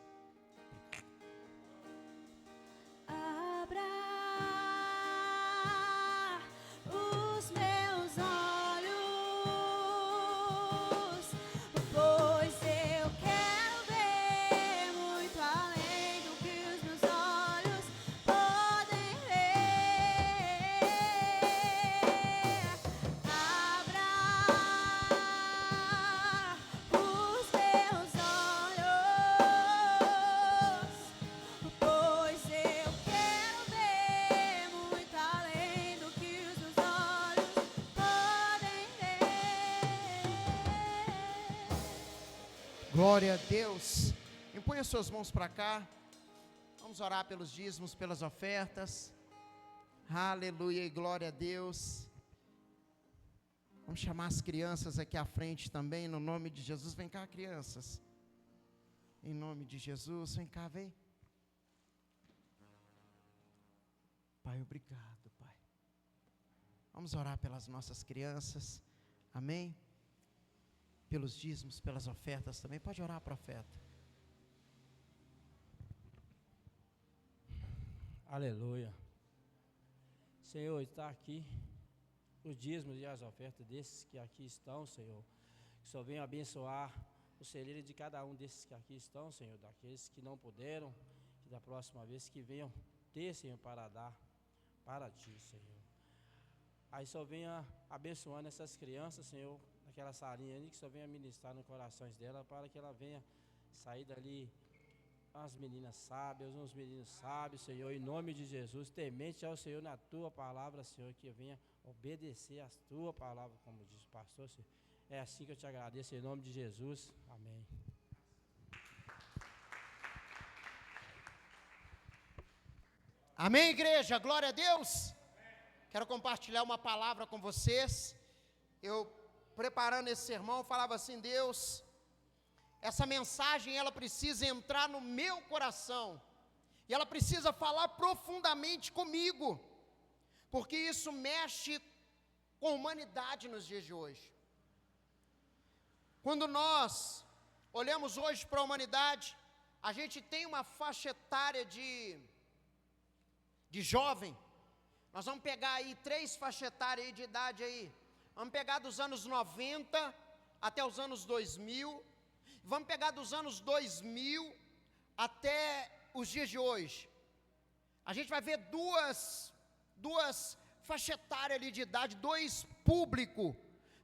Glória a Deus. Imponha suas mãos para cá. Vamos orar pelos dízimos, pelas ofertas. Aleluia e glória a Deus. Vamos chamar as crianças aqui à frente também, no nome de Jesus. Vem cá, crianças. Em nome de Jesus, vem cá, vem. Pai, obrigado, Pai. Vamos orar pelas nossas crianças. Amém? Pelos dízimos, pelas ofertas também. Pode orar, profeta. Aleluia. Senhor, está aqui os dízimos e as ofertas desses que aqui estão, Senhor. Que o Senhor venha abençoar o celeiro de cada um desses que aqui estão, Senhor. Daqueles que não puderam, que da próxima vez que venham ter, Senhor, para dar para Ti, Senhor. Aí só venha abençoando essas crianças, Senhor, naquela salinha ali, que só venha ministrar nos corações dela, para que ela venha sair dali umas meninas sábias, uns meninos sábios, Senhor, em nome de Jesus, temente ao Senhor na tua palavra, Senhor, que venha obedecer às tua palavra, como diz o pastor, Senhor. É assim que eu te agradeço, em nome de Jesus. Amém. Amém, igreja, glória a Deus. Quero compartilhar uma palavra com vocês. Eu, preparando esse sermão, falava assim: Deus, essa mensagem, ela precisa entrar no meu coração, e ela precisa falar profundamente comigo, porque isso mexe com a humanidade nos dias de hoje. Quando nós olhamos hoje para a humanidade, a gente tem uma faixa etária de jovem. Nós vamos pegar aí 3 faixas etárias aí de idade aí. Vamos pegar dos anos 90 até os anos 2000. Vamos pegar dos anos 2000 até os dias de hoje. A gente vai ver duas faixas etárias ali de idade, 2 públicos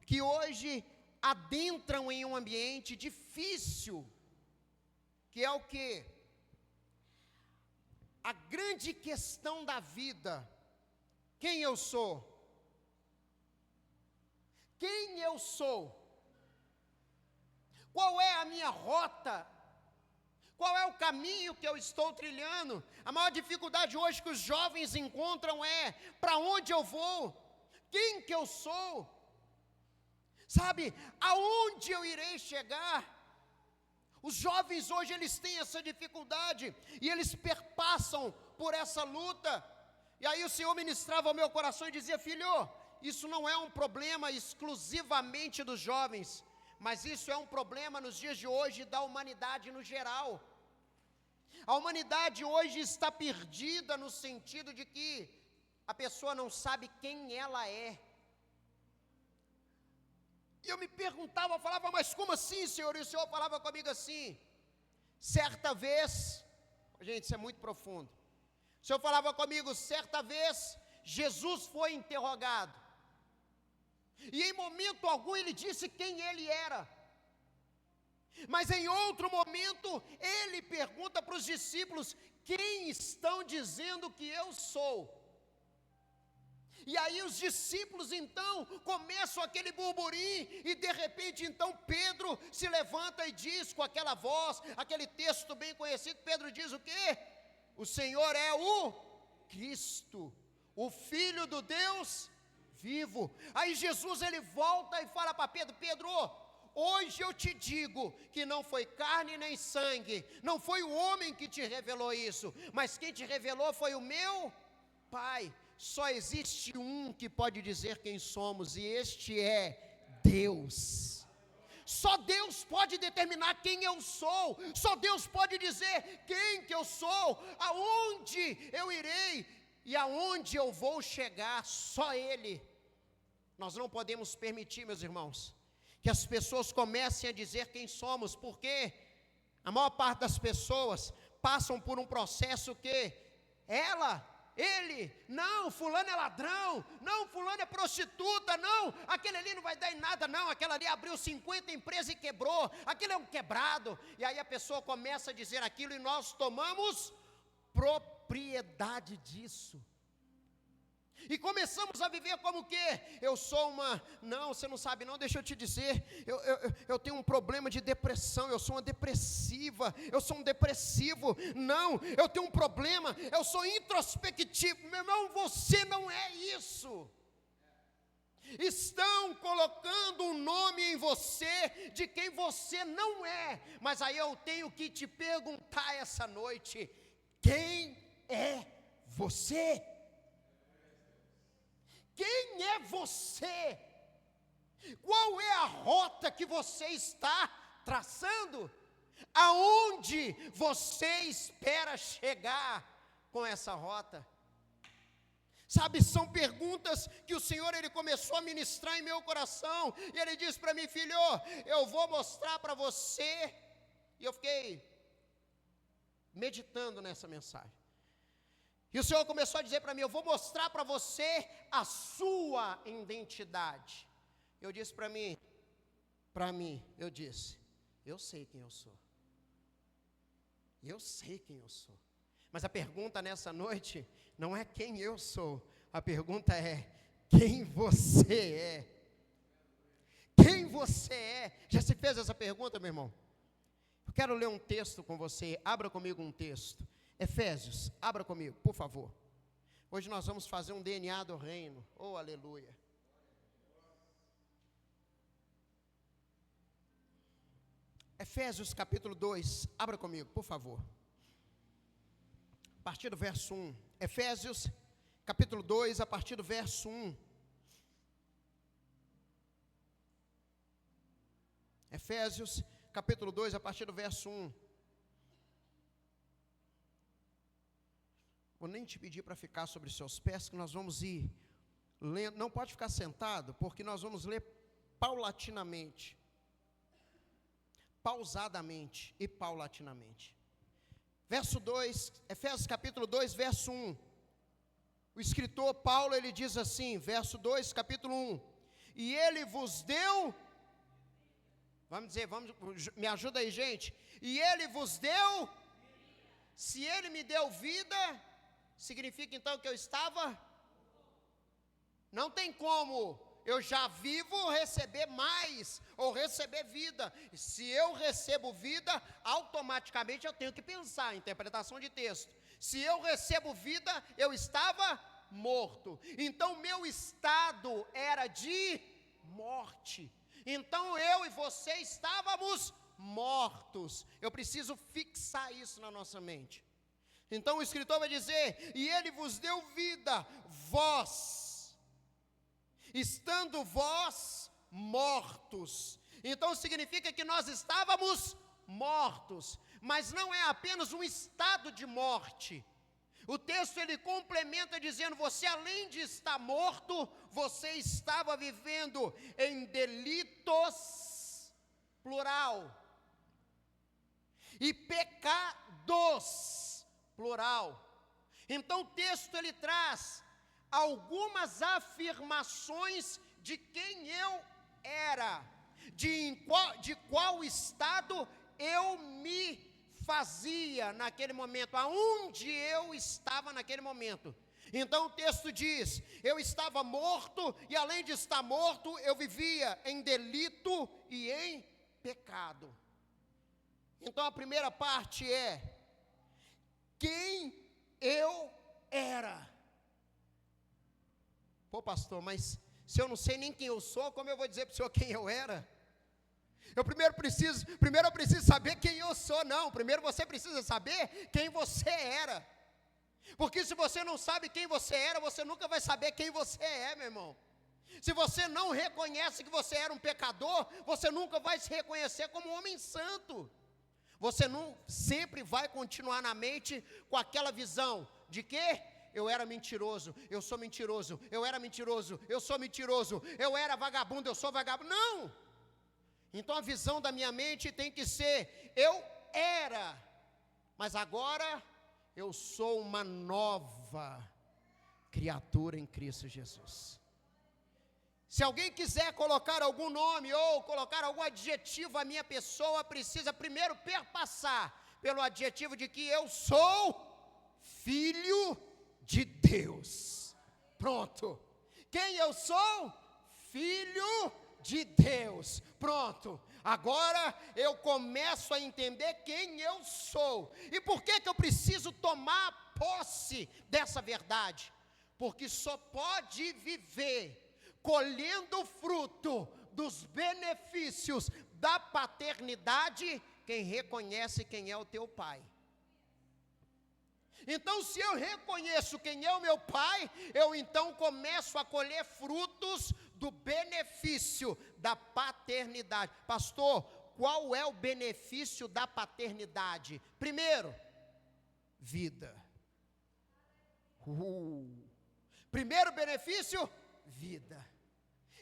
que hoje adentram em um ambiente difícil, que é o quê? A grande questão da vida: quem eu sou? Quem eu sou? Qual é a minha rota? Qual é o caminho que eu estou trilhando? A maior dificuldade hoje que os jovens encontram é: para onde eu vou? Quem que eu sou? Sabe, aonde eu irei chegar? Os jovens hoje, eles têm essa dificuldade, e eles perpassam por essa luta. E aí o Senhor ministrava ao meu coração e dizia: filho, isso não é um problema exclusivamente dos jovens, mas isso é um problema nos dias de hoje da humanidade no geral. A humanidade hoje está perdida no sentido de que a pessoa não sabe quem ela é. E eu me perguntava, eu falava: mas como assim, Senhor? E o Senhor falava comigo assim: certa vez, gente, isso é muito profundo. O Senhor falava comigo: certa vez, Jesus foi interrogado, e em momento algum ele disse quem ele era. Mas em outro momento, ele pergunta para os discípulos: quem estão dizendo que eu sou? E aí os discípulos então começam aquele burburinho, e de repente então Pedro se levanta e diz com aquela voz, aquele texto bem conhecido, Pedro diz o quê? O Senhor é o Cristo, o Filho do Deus vivo. Aí Jesus, ele volta e fala para Pedro: Pedro, hoje eu te digo que não foi carne nem sangue, não foi o homem que te revelou isso, mas quem te revelou foi o meu Pai. Só existe um que pode dizer quem somos, e este é Deus. Só Deus pode determinar quem eu sou. Só Deus pode dizer quem que eu sou, aonde eu irei e aonde eu vou chegar. Só Ele. Nós não podemos permitir, meus irmãos, que as pessoas comecem a dizer quem somos, porque a maior parte das pessoas passam por um processo que ele, não, fulano é ladrão, não, fulano é prostituta, não, aquele ali não vai dar em nada, não, aquela ali abriu 50 empresas e quebrou, aquele é um quebrado. E aí a pessoa começa a dizer aquilo, e nós tomamos propriedade disso. E começamos a viver como que? Eu sou uma... Não, você não sabe não, deixa eu te dizer, eu tenho um problema de depressão, eu sou uma depressiva, eu sou um depressivo. Não, eu tenho um problema, eu sou introspectivo. Meu irmão, você não é isso. Estão colocando um nome em você de quem você não é. Mas aí eu tenho que te perguntar essa noite: quem é você? Quem é você? Qual é a rota que você está traçando? Aonde você espera chegar com essa rota? Sabe, são perguntas que o Senhor, Ele começou a ministrar em meu coração, e Ele disse para mim: filho, eu vou mostrar para você. E eu fiquei meditando nessa mensagem. E o Senhor começou a dizer para mim: eu vou mostrar para você a sua identidade. Eu disse eu disse: eu sei quem eu sou. Eu sei quem eu sou. Mas a pergunta nessa noite não é quem eu sou. A pergunta é: quem você é? Quem você é? Já se fez essa pergunta, meu irmão? Eu quero ler um texto com você. Abra comigo um texto. Efésios, abra comigo, por favor. Hoje nós vamos fazer um DNA do reino. Oh, aleluia. Efésios capítulo 2, abra comigo, por favor. A partir do verso 1. Efésios capítulo 2, a partir do verso 1. Efésios capítulo 2, a partir do verso 1. Vou nem te pedir para ficar sobre os seus pés, que nós vamos ir lendo. Não pode ficar sentado, porque nós vamos ler paulatinamente. Pausadamente e paulatinamente. Verso 2, Efésios capítulo 2, verso 1. O escritor Paulo, ele diz assim, verso 2, capítulo 1. E ele vos deu, me ajuda aí, gente. E ele vos deu, se ele me deu vida, significa então que eu estava? Não tem como eu já vivo receber mais, ou receber vida. Se eu recebo vida, automaticamente eu tenho que pensar, interpretação de texto. Se eu recebo vida, eu estava morto. Então meu estado era de morte. Então eu e você estávamos mortos. Eu preciso fixar isso na nossa mente. Então o escritor vai dizer: e ele vos deu vida, vós, estando vós mortos. Então significa que nós estávamos mortos, mas não é apenas um estado de morte. O texto ele complementa dizendo: você além de estar morto, você estava vivendo em delitos, plural, e pecados, plural. Então o texto ele traz algumas afirmações de quem eu era, de qual estado eu me fazia naquele momento, aonde eu estava naquele momento. Então o texto diz: eu estava morto, e além de estar morto, eu vivia em delito e em pecado. Então a primeira parte é: quem eu era. Pô, pastor, mas se eu não sei nem quem eu sou, como eu vou dizer para o senhor quem eu era? Primeiro eu preciso saber quem eu sou. Não, primeiro você precisa saber quem você era. Porque se você não sabe quem você era, você nunca vai saber quem você é, meu irmão. Se você não reconhece que você era um pecador, você nunca vai se reconhecer como um homem santo. Você não sempre vai continuar na mente com aquela visão de que eu era mentiroso, eu sou mentiroso, eu era mentiroso, eu sou mentiroso, eu era vagabundo, eu sou vagabundo. Não! Então a visão da minha mente tem que ser: eu era, mas agora eu sou uma nova criatura em Cristo Jesus. Se alguém quiser colocar algum nome ou colocar algum adjetivo à minha pessoa, precisa primeiro perpassar pelo adjetivo de que eu sou filho de Deus. Pronto. Quem eu sou? Filho de Deus. Pronto. Agora eu começo a entender quem eu sou. E por que eu preciso tomar posse dessa verdade? Porque só pode viver colhendo o fruto dos benefícios da paternidade quem reconhece quem é o teu pai. Então, se eu reconheço quem é o meu pai, eu então começo a colher frutos do benefício da paternidade. Pastor, qual é o benefício da paternidade? Primeiro, vida. Primeiro benefício, vida.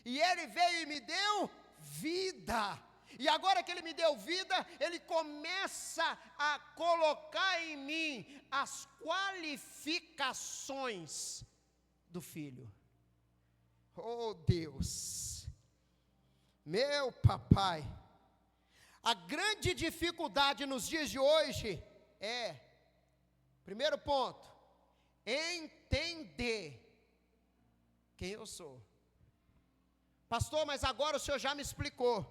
E ele veio e me deu vida. E agora que ele me deu vida, ele começa a colocar em mim as qualificações do filho. Oh Deus, meu papai, a grande dificuldade nos dias de hoje primeiro ponto, entender quem eu sou. Pastor, mas agora o senhor já me explicou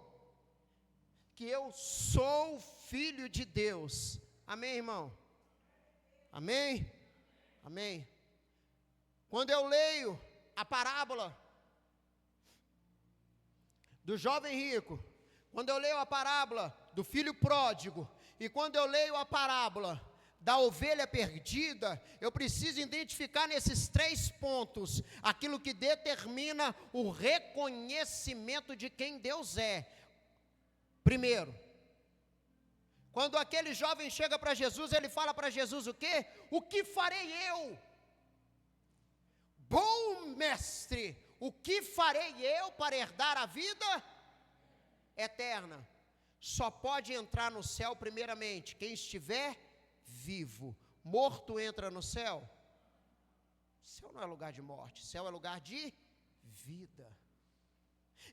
que eu sou filho de Deus. Amém, irmão? Amém? Amém. Quando eu leio a parábola do jovem rico, quando eu leio a parábola do filho pródigo, e quando eu leio a parábola da ovelha perdida, eu preciso identificar nesses 3 pontos aquilo que determina o reconhecimento de quem Deus é. Primeiro, quando aquele jovem chega para Jesus, ele fala para Jesus o quê? O que farei eu? Bom mestre, o que farei eu para herdar a vida eterna? Só pode entrar no céu primeiramente quem estiver vivo. Morto entra no céu? Céu não é lugar de morte, céu é lugar de vida.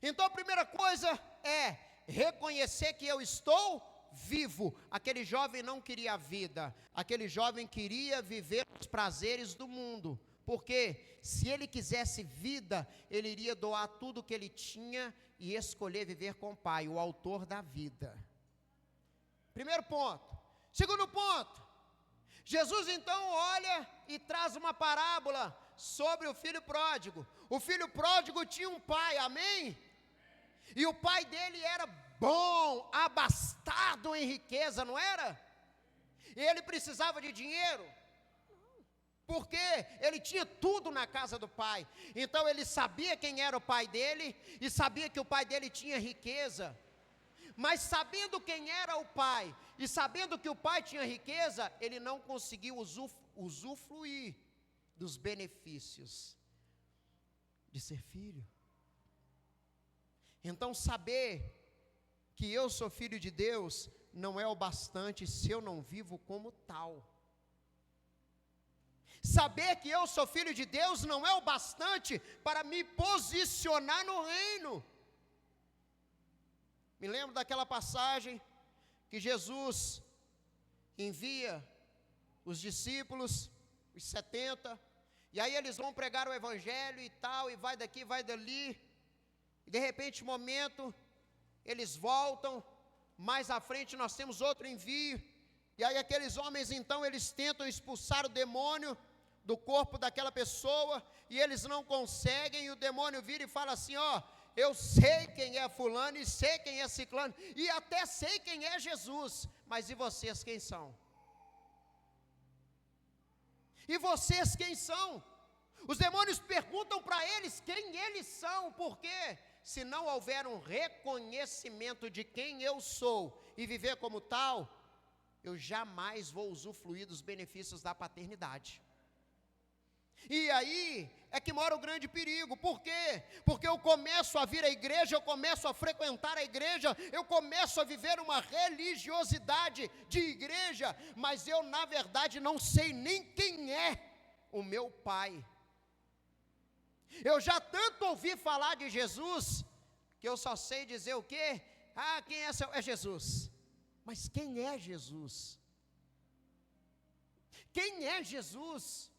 Então a primeira coisa é reconhecer que eu estou vivo. Aquele jovem não queria a vida, aquele jovem queria viver os prazeres do mundo, porque se ele quisesse vida, ele iria doar tudo o que ele tinha e escolher viver com o Pai, o autor da vida. Primeiro ponto. Segundo ponto, Jesus então olha e traz uma parábola sobre o filho pródigo. O filho pródigo tinha um pai, amém? E o pai dele era bom, abastado em riqueza, não era? E ele precisava de dinheiro, porque ele tinha tudo na casa do pai. Então ele sabia quem era o pai dele, e sabia que o pai dele tinha riqueza. Mas sabendo quem era o pai, e sabendo que o pai tinha riqueza, ele não conseguiu usufruir dos benefícios de ser filho. Então saber que eu sou filho de Deus não é o bastante se eu não vivo como tal. Saber que eu sou filho de Deus não é o bastante para me posicionar no reino. Me lembro daquela passagem que Jesus envia os discípulos, os 70, e aí eles vão pregar o evangelho e tal, e vai daqui, vai dali, e de repente, momento, eles voltam, mais à frente nós temos outro envio, e aí aqueles homens então, eles tentam expulsar o demônio do corpo daquela pessoa, e eles não conseguem, e o demônio vira e fala assim, ó, eu sei quem é fulano, e sei quem é ciclano, e até sei quem é Jesus, mas e vocês quem são? E vocês quem são? Os demônios perguntam para eles quem eles são, por quê? Se não houver um reconhecimento de quem eu sou, e viver como tal, eu jamais vou usufruir dos benefícios da paternidade. E aí é que mora o grande perigo. Por quê? Porque eu começo a vir à igreja, eu começo a frequentar a igreja, eu começo a viver uma religiosidade de igreja, mas eu na verdade não sei nem quem é o meu pai. Eu já tanto ouvi falar de Jesus, que eu só sei dizer o quê? Ah, quem é? É Jesus. Mas quem é Jesus? Quem é Jesus?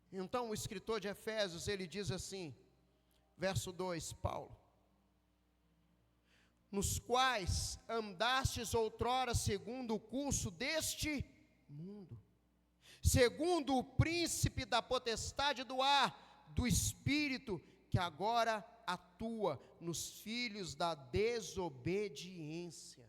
Então o escritor de Efésios, ele diz assim, verso 2, Paulo, nos quais andastes outrora segundo o curso deste mundo, segundo o príncipe da potestade do ar, do espírito, que agora atua nos filhos da desobediência.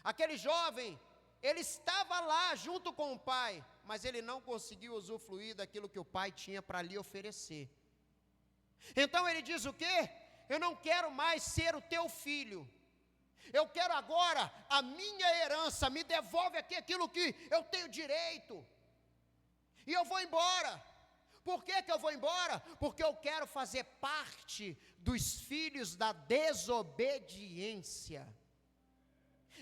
Aquele jovem, ele estava lá junto com o pai, mas ele não conseguiu usufruir daquilo que o pai tinha para lhe oferecer. Então ele diz o quê? Eu não quero mais ser o teu filho, eu quero agora a minha herança, me devolve aqui aquilo que eu tenho direito, e eu vou embora. Por que eu vou embora? Porque eu quero fazer parte dos filhos da desobediência.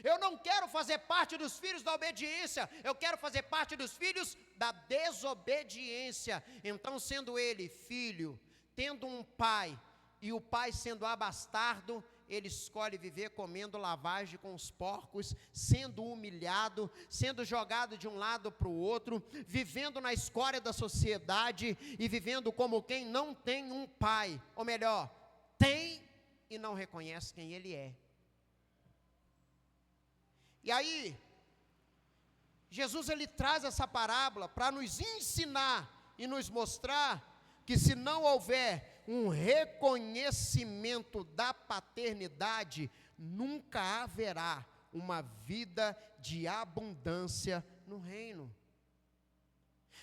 Eu não quero fazer parte dos filhos da obediência, eu quero fazer parte dos filhos da desobediência. Então, sendo ele filho, tendo um pai, e o pai sendo abastardo, ele escolhe viver comendo lavagem com os porcos, sendo humilhado, sendo jogado de um lado para o outro, vivendo na escória da sociedade e vivendo como quem não tem um pai, ou melhor, tem e não reconhece quem ele é. E aí, Jesus ele traz essa parábola para nos ensinar e nos mostrar que se não houver um reconhecimento da paternidade, nunca haverá uma vida de abundância no reino.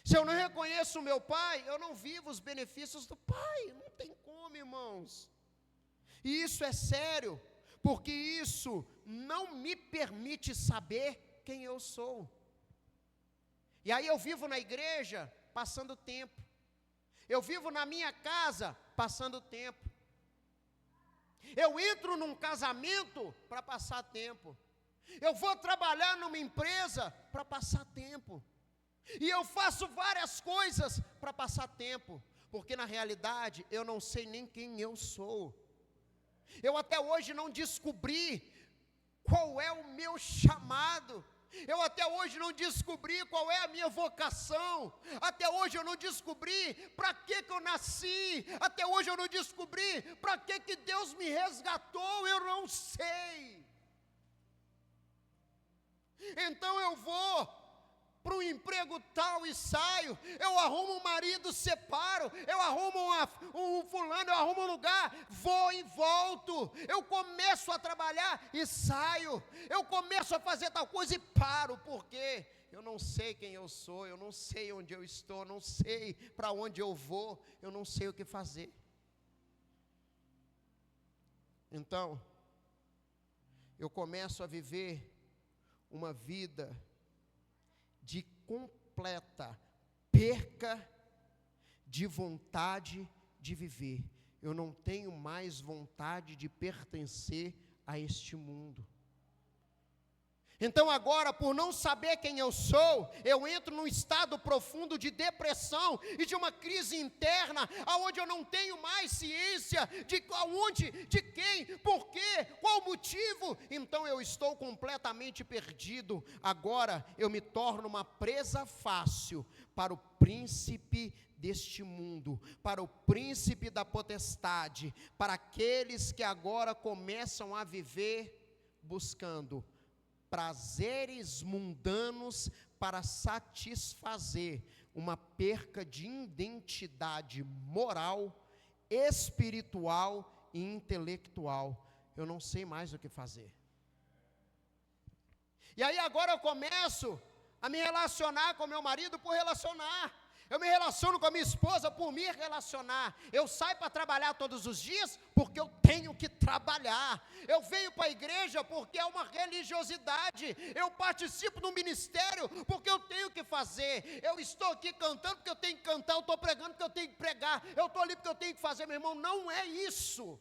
Se eu não reconheço o meu pai, eu não vivo os benefícios do pai, não tem como, irmãos. E isso é sério, porque isso não me permite saber quem eu sou. E aí eu vivo na igreja passando tempo. Eu vivo na minha casa passando tempo. Eu entro num casamento para passar tempo. Eu vou trabalhar numa empresa para passar tempo. E eu faço várias coisas para passar tempo, porque na realidade eu não sei nem quem eu sou. Eu até hoje não descobri qual é o meu chamado. Eu até hoje não descobri qual é a minha vocação. Até hoje eu não descobri para que eu nasci. Até hoje eu não descobri para que Deus me resgatou. Eu não sei. Então eu vou para um emprego tal e saio, eu arrumo um marido, separo, eu arrumo um fulano, eu arrumo um lugar, vou e volto, eu começo a trabalhar e saio, eu começo a fazer tal coisa e paro, porque eu não sei quem eu sou, eu não sei onde eu estou, eu não sei para onde eu vou, eu não sei o que fazer. Então, eu começo a viver uma vida de completa perca de vontade de viver. Eu não tenho mais vontade de pertencer a este mundo. Então agora, por não saber quem eu sou, eu entro num estado profundo de depressão e de uma crise interna, aonde eu não tenho mais ciência de aonde, de quem, por quê, qual o motivo. Então eu estou completamente perdido. Agora eu me torno uma presa fácil para o príncipe deste mundo, para o príncipe da potestade, para aqueles que agora começam a viver buscando prazeres mundanos para satisfazer uma perca de identidade moral, espiritual e intelectual. Eu não sei mais o que fazer. E aí agora eu começo a me relacionar com meu marido por relacionar. Eu me relaciono com a minha esposa por me relacionar. Eu saio para trabalhar todos os dias porque eu tenho que trabalhar. Eu venho para a igreja porque é uma religiosidade. Eu participo do ministério porque eu tenho que fazer. Eu estou aqui cantando porque eu tenho que cantar. Eu estou pregando porque eu tenho que pregar. Eu estou ali porque eu tenho que fazer. Meu irmão, não é isso.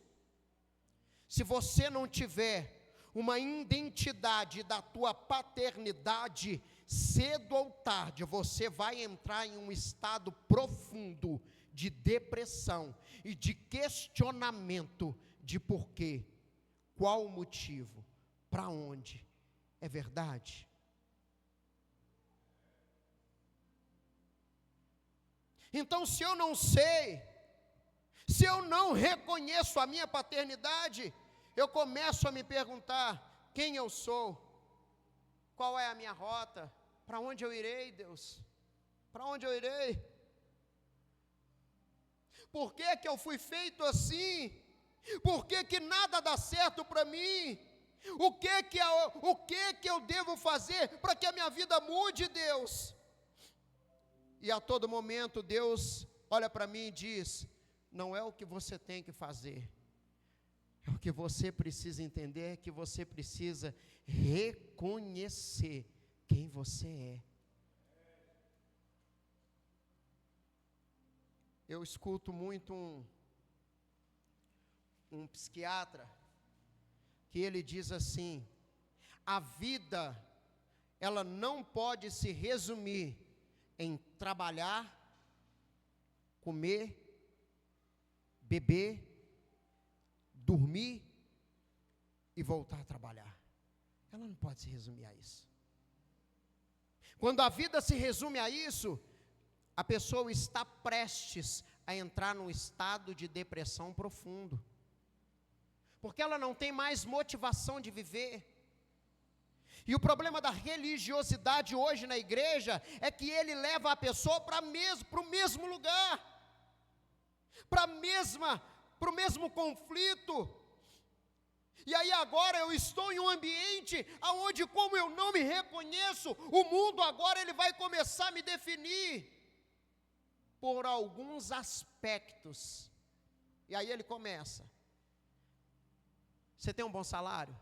Se você não tiver uma identidade da tua paternidade, cedo ou tarde você vai entrar em um estado profundo de depressão e de questionamento de porquê, qual o motivo, para onde. É verdade? Então, se eu não sei, se eu não reconheço a minha paternidade, eu começo a me perguntar quem eu sou, qual é a minha rota, para onde eu irei, Deus? Para onde eu irei? Por que que eu fui feito assim? Por que que nada dá certo para mim? O que que eu devo fazer para que a minha vida mude, Deus? E a todo momento Deus olha para mim e diz: não é o que você tem que fazer, é o que você precisa entender, é que você precisa reconhecer quem você é. Eu escuto muito um psiquiatra, que ele diz assim: a vida, ela não pode se resumir em trabalhar, comer, beber, dormir e voltar a trabalhar. Ela não pode se resumir a isso. Quando a vida se resume a isso, a pessoa está prestes a entrar num estado de depressão profundo, porque ela não tem mais motivação de viver. E o problema da religiosidade hoje na igreja é que ele leva a pessoa para o mesmo lugar, para o mesmo conflito. E aí agora eu estou em um ambiente onde, como eu não me reconheço, o mundo agora ele vai começar a me definir por alguns aspectos. E aí ele começa: você tem um bom salário?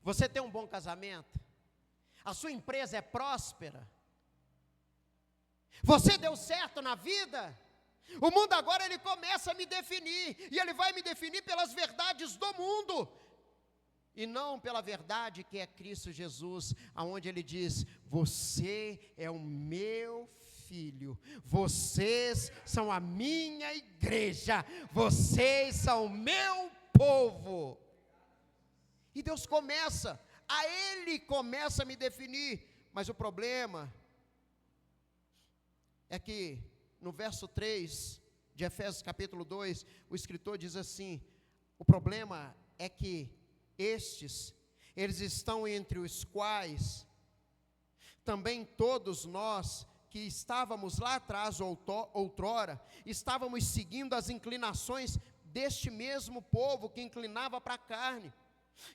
Você tem um bom casamento? A sua empresa é próspera? Você deu certo na vida? O mundo agora ele começa a me definir, e ele vai me definir pelas verdades do mundo, e não pela verdade que é Cristo Jesus, aonde ele diz: você é o meu filho, vocês são a minha igreja, vocês são o meu povo. E Deus começa a me definir, mas o problema é que no verso 3 de Efésios capítulo 2, o escritor diz assim: o problema é que eles estão entre os quais também todos nós que estávamos lá atrás outrora, estávamos seguindo as inclinações deste mesmo povo que inclinava para a carne,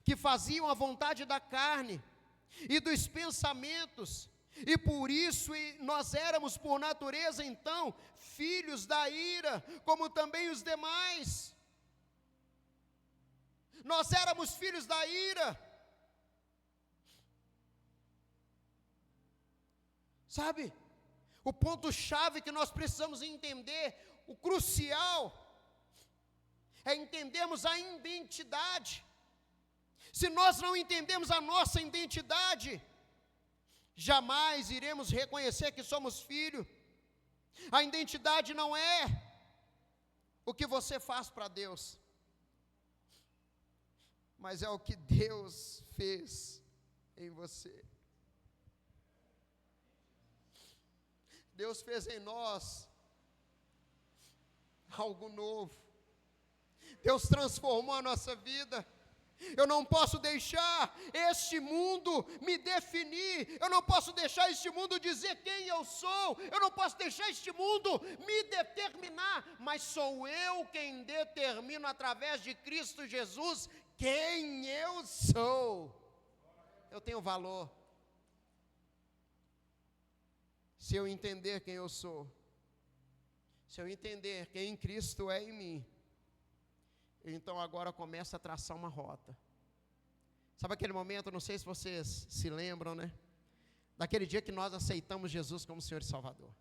que faziam a vontade da carne e dos pensamentos, e por isso nós éramos por natureza então filhos da ira, como também os demais. Nós éramos filhos da ira. Sabe, o ponto-chave que nós precisamos entender, o crucial, é entendermos a identidade. Se nós não entendemos a nossa identidade, jamais iremos reconhecer que somos filhos. A identidade não é o que você faz para Deus, mas é o que Deus fez em você. Deus fez em nós algo novo. Deus transformou a nossa vida. Eu não posso deixar este mundo me definir, eu não posso deixar este mundo dizer quem eu sou, eu não posso deixar este mundo me determinar, mas sou eu quem determino através de Cristo Jesus quem eu sou. Eu tenho valor. Se eu entender quem eu sou, se eu entender quem Cristo é em mim, então agora começa a traçar uma rota. Sabe aquele momento, não sei se vocês se lembram, né? Daquele dia que nós aceitamos Jesus como Senhor e Salvador.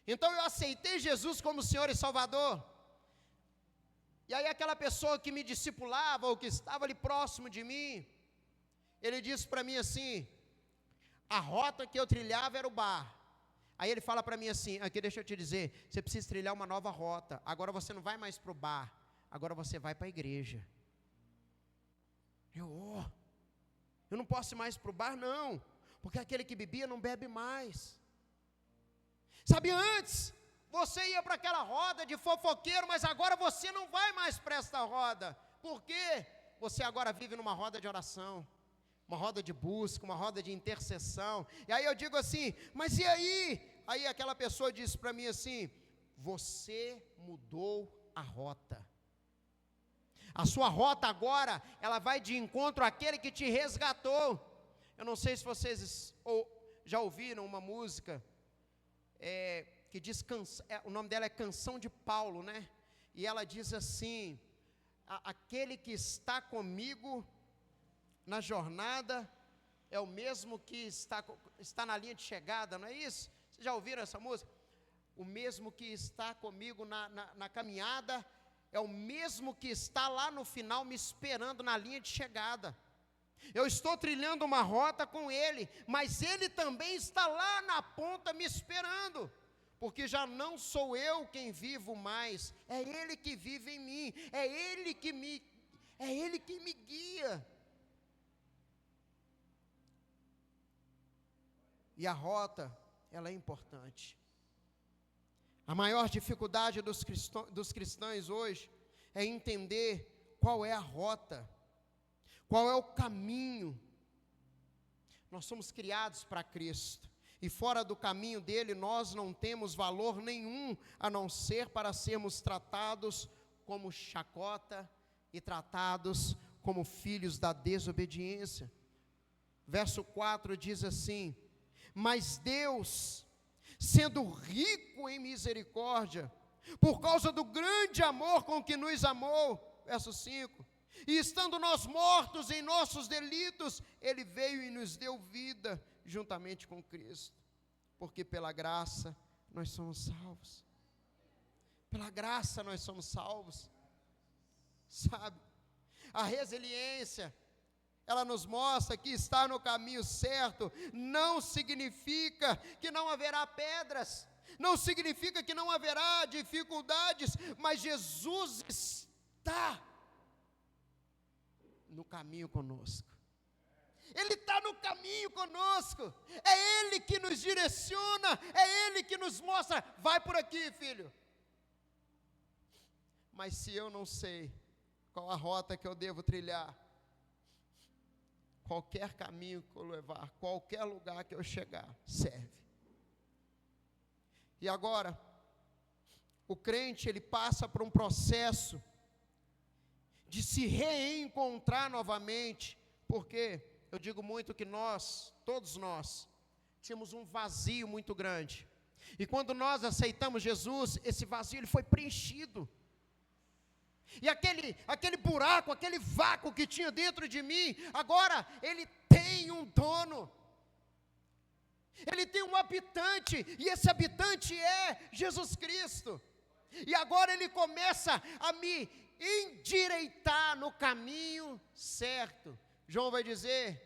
Então eu aceitei Jesus como Senhor e Salvador. E aí aquela pessoa que me discipulava, ou que estava ali próximo de mim, ele disse para mim assim: a rota que eu trilhava era o bar. Aí ele fala para mim assim: aqui deixa eu te dizer, você precisa trilhar uma nova rota. Agora você não vai mais para o bar, agora você vai para a igreja. Eu não posso ir mais para o bar, não, porque aquele que bebia não bebe mais. Sabe, antes você ia para aquela roda de fofoqueiro, mas agora você não vai mais para esta roda. Por quê? Você agora vive numa roda de oração, uma roda de busca, uma roda de intercessão. E aí eu digo assim: mas e aí? Aí aquela pessoa disse para mim assim: você mudou a rota. A sua rota agora, ela vai de encontro àquele que te resgatou. Eu não sei se vocês já ouviram uma música que diz, o nome dela é Canção de Paulo, né? E ela diz assim: aquele que está comigo na jornada é o mesmo que está na linha de chegada, não é isso? Vocês já ouviram essa música? O mesmo que está comigo na caminhada é o mesmo que está lá no final me esperando na linha de chegada. Eu estou trilhando uma rota com Ele, mas Ele também está lá na ponta me esperando, porque já não sou eu quem vivo mais, é Ele que vive em mim, é Ele que me É Ele quem me guia. E a rota, ela é importante. A maior dificuldade dos cristãos hoje é entender qual é a rota, qual é o caminho. Nós somos criados para Cristo, e fora do caminho dele nós não temos valor nenhum, a não ser para sermos tratados como chacota e tratados como filhos da desobediência. Verso 4 diz assim: mas Deus, sendo rico em misericórdia, por causa do grande amor com que nos amou, verso 5, e estando nós mortos em nossos delitos, Ele veio e nos deu vida juntamente com Cristo, porque pela graça nós somos salvos. Pela graça nós somos salvos. Sabe, a resiliência, ela nos mostra que estar no caminho certo não significa que não haverá pedras, não significa que não haverá dificuldades, mas Jesus está no caminho conosco. Ele está no caminho conosco, é Ele que nos direciona, é Ele que nos mostra, vai por aqui, filho. Mas se eu não sei qual a rota que eu devo trilhar, qualquer caminho que eu levar, qualquer lugar que eu chegar, serve. E agora, o crente, ele passa por um processo de se reencontrar novamente, porque eu digo muito que nós, todos nós, tínhamos um vazio muito grande, e quando nós aceitamos Jesus, esse vazio ele foi preenchido. E aquele buraco, aquele vácuo que tinha dentro de mim, agora ele tem um dono. Ele tem um habitante, e esse habitante é Jesus Cristo. E agora ele começa a me endireitar no caminho certo. João vai dizer,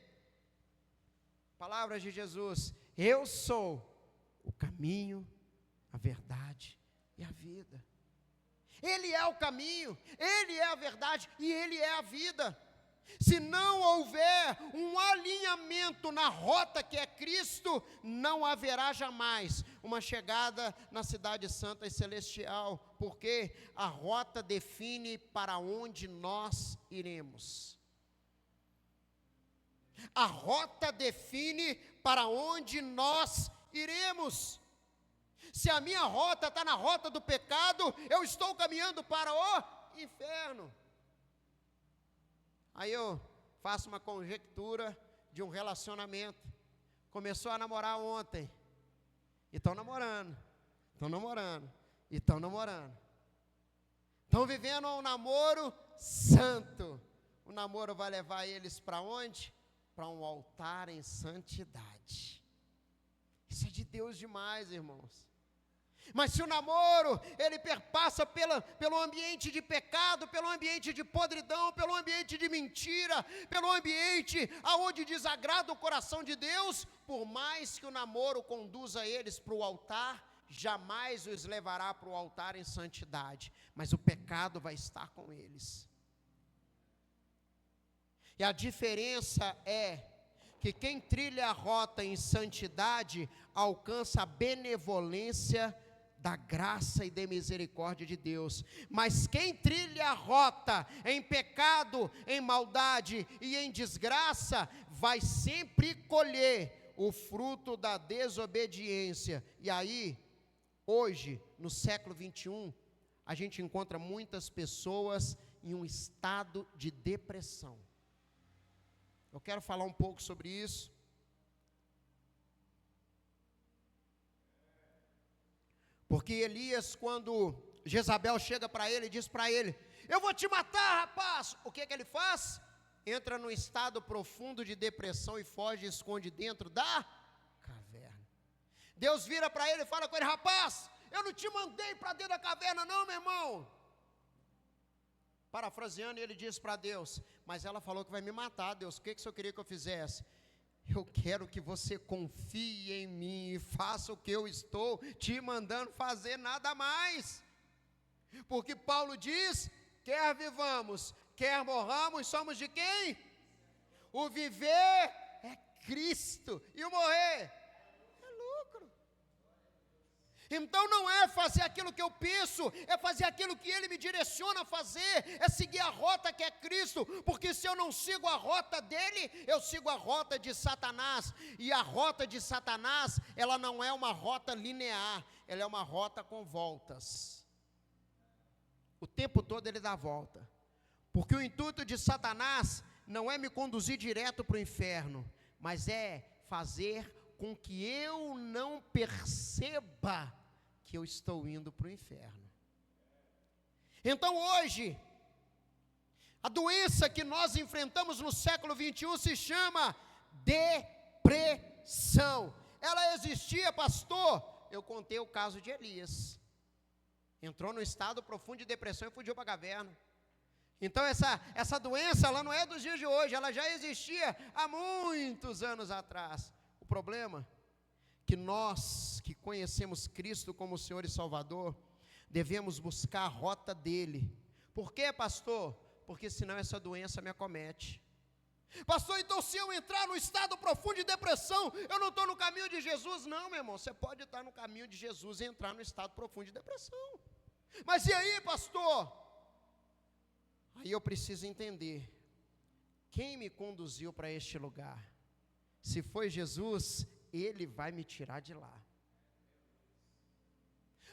palavras de Jesus: eu sou o caminho, a verdade e a vida. Ele é o caminho, Ele é a verdade e Ele é a vida. Se não houver um alinhamento na rota que é Cristo, não haverá jamais uma chegada na cidade santa e celestial, porque a rota define para onde nós iremos. A rota define para onde nós iremos. Se a minha rota está na rota do pecado, eu estou caminhando para o inferno. Aí eu faço uma conjectura de um relacionamento. Começou a namorar ontem, e estão namorando, estão vivendo um namoro santo. O namoro vai levar eles para onde? Para um altar em santidade. Isso é de Deus demais, irmãos. Mas se o namoro, ele perpassa pelo ambiente de pecado, pelo ambiente de podridão, pelo ambiente de mentira, pelo ambiente aonde desagrada o coração de Deus, por mais que o namoro conduza eles para o altar, jamais os levará para o altar em santidade, mas o pecado vai estar com eles. E a diferença é que quem trilha a rota em santidade alcança a benevolência da graça e da misericórdia de Deus, mas quem trilha a rota em pecado, em maldade e em desgraça, vai sempre colher o fruto da desobediência. E aí, hoje, no século 21, a gente encontra muitas pessoas em um estado de depressão. Eu quero falar um pouco sobre isso. Porque Elias, quando Jezabel chega para ele e diz para ele: eu vou te matar, rapaz. O que ele faz? Entra num estado profundo de depressão e foge e esconde dentro da caverna. Deus vira para ele e fala com ele: rapaz, eu não te mandei para dentro da caverna não, meu irmão. Parafraseando, ele diz para Deus: mas ela falou que vai me matar, Deus, o que o Senhor queria que eu fizesse? Eu quero que você confie em mim e faça o que eu estou te mandando fazer, nada mais. Porque Paulo diz quer vivamos, quer morramos, somos de quem? O viver é Cristo e o morrer é lucro. Então não é fazer aquilo que eu penso, é fazer aquilo que Ele me direciona a fazer, é seguir a rota que é Cristo, porque se eu não sigo a rota dEle, eu sigo a rota de Satanás, e a rota de Satanás, ela não é uma rota linear, ela é uma rota com voltas. O tempo todo ele dá volta, porque o intuito de Satanás não é me conduzir direto para o inferno, mas é fazer com que eu não perceba que eu estou indo para o inferno. Então hoje, a doença que nós enfrentamos no século 21 se chama depressão. Ela existia, pastor? Eu contei o caso de Elias. Entrou no estado profundo de depressão e fugiu para a caverna. Então essa doença, ela não é dos dias de hoje, ela já existia há muitos anos atrás. O problema é que nós que conhecemos Cristo como Senhor e Salvador, devemos buscar a rota dEle. Por quê, pastor? Porque senão essa doença me acomete. Pastor, então se eu entrar no estado profundo de depressão, eu não estou no caminho de Jesus? Não, meu irmão, você pode estar no caminho de Jesus e entrar no estado profundo de depressão. Mas e aí, pastor? Aí eu preciso entender, quem me conduziu para este lugar? Se foi Jesus, Ele vai me tirar de lá.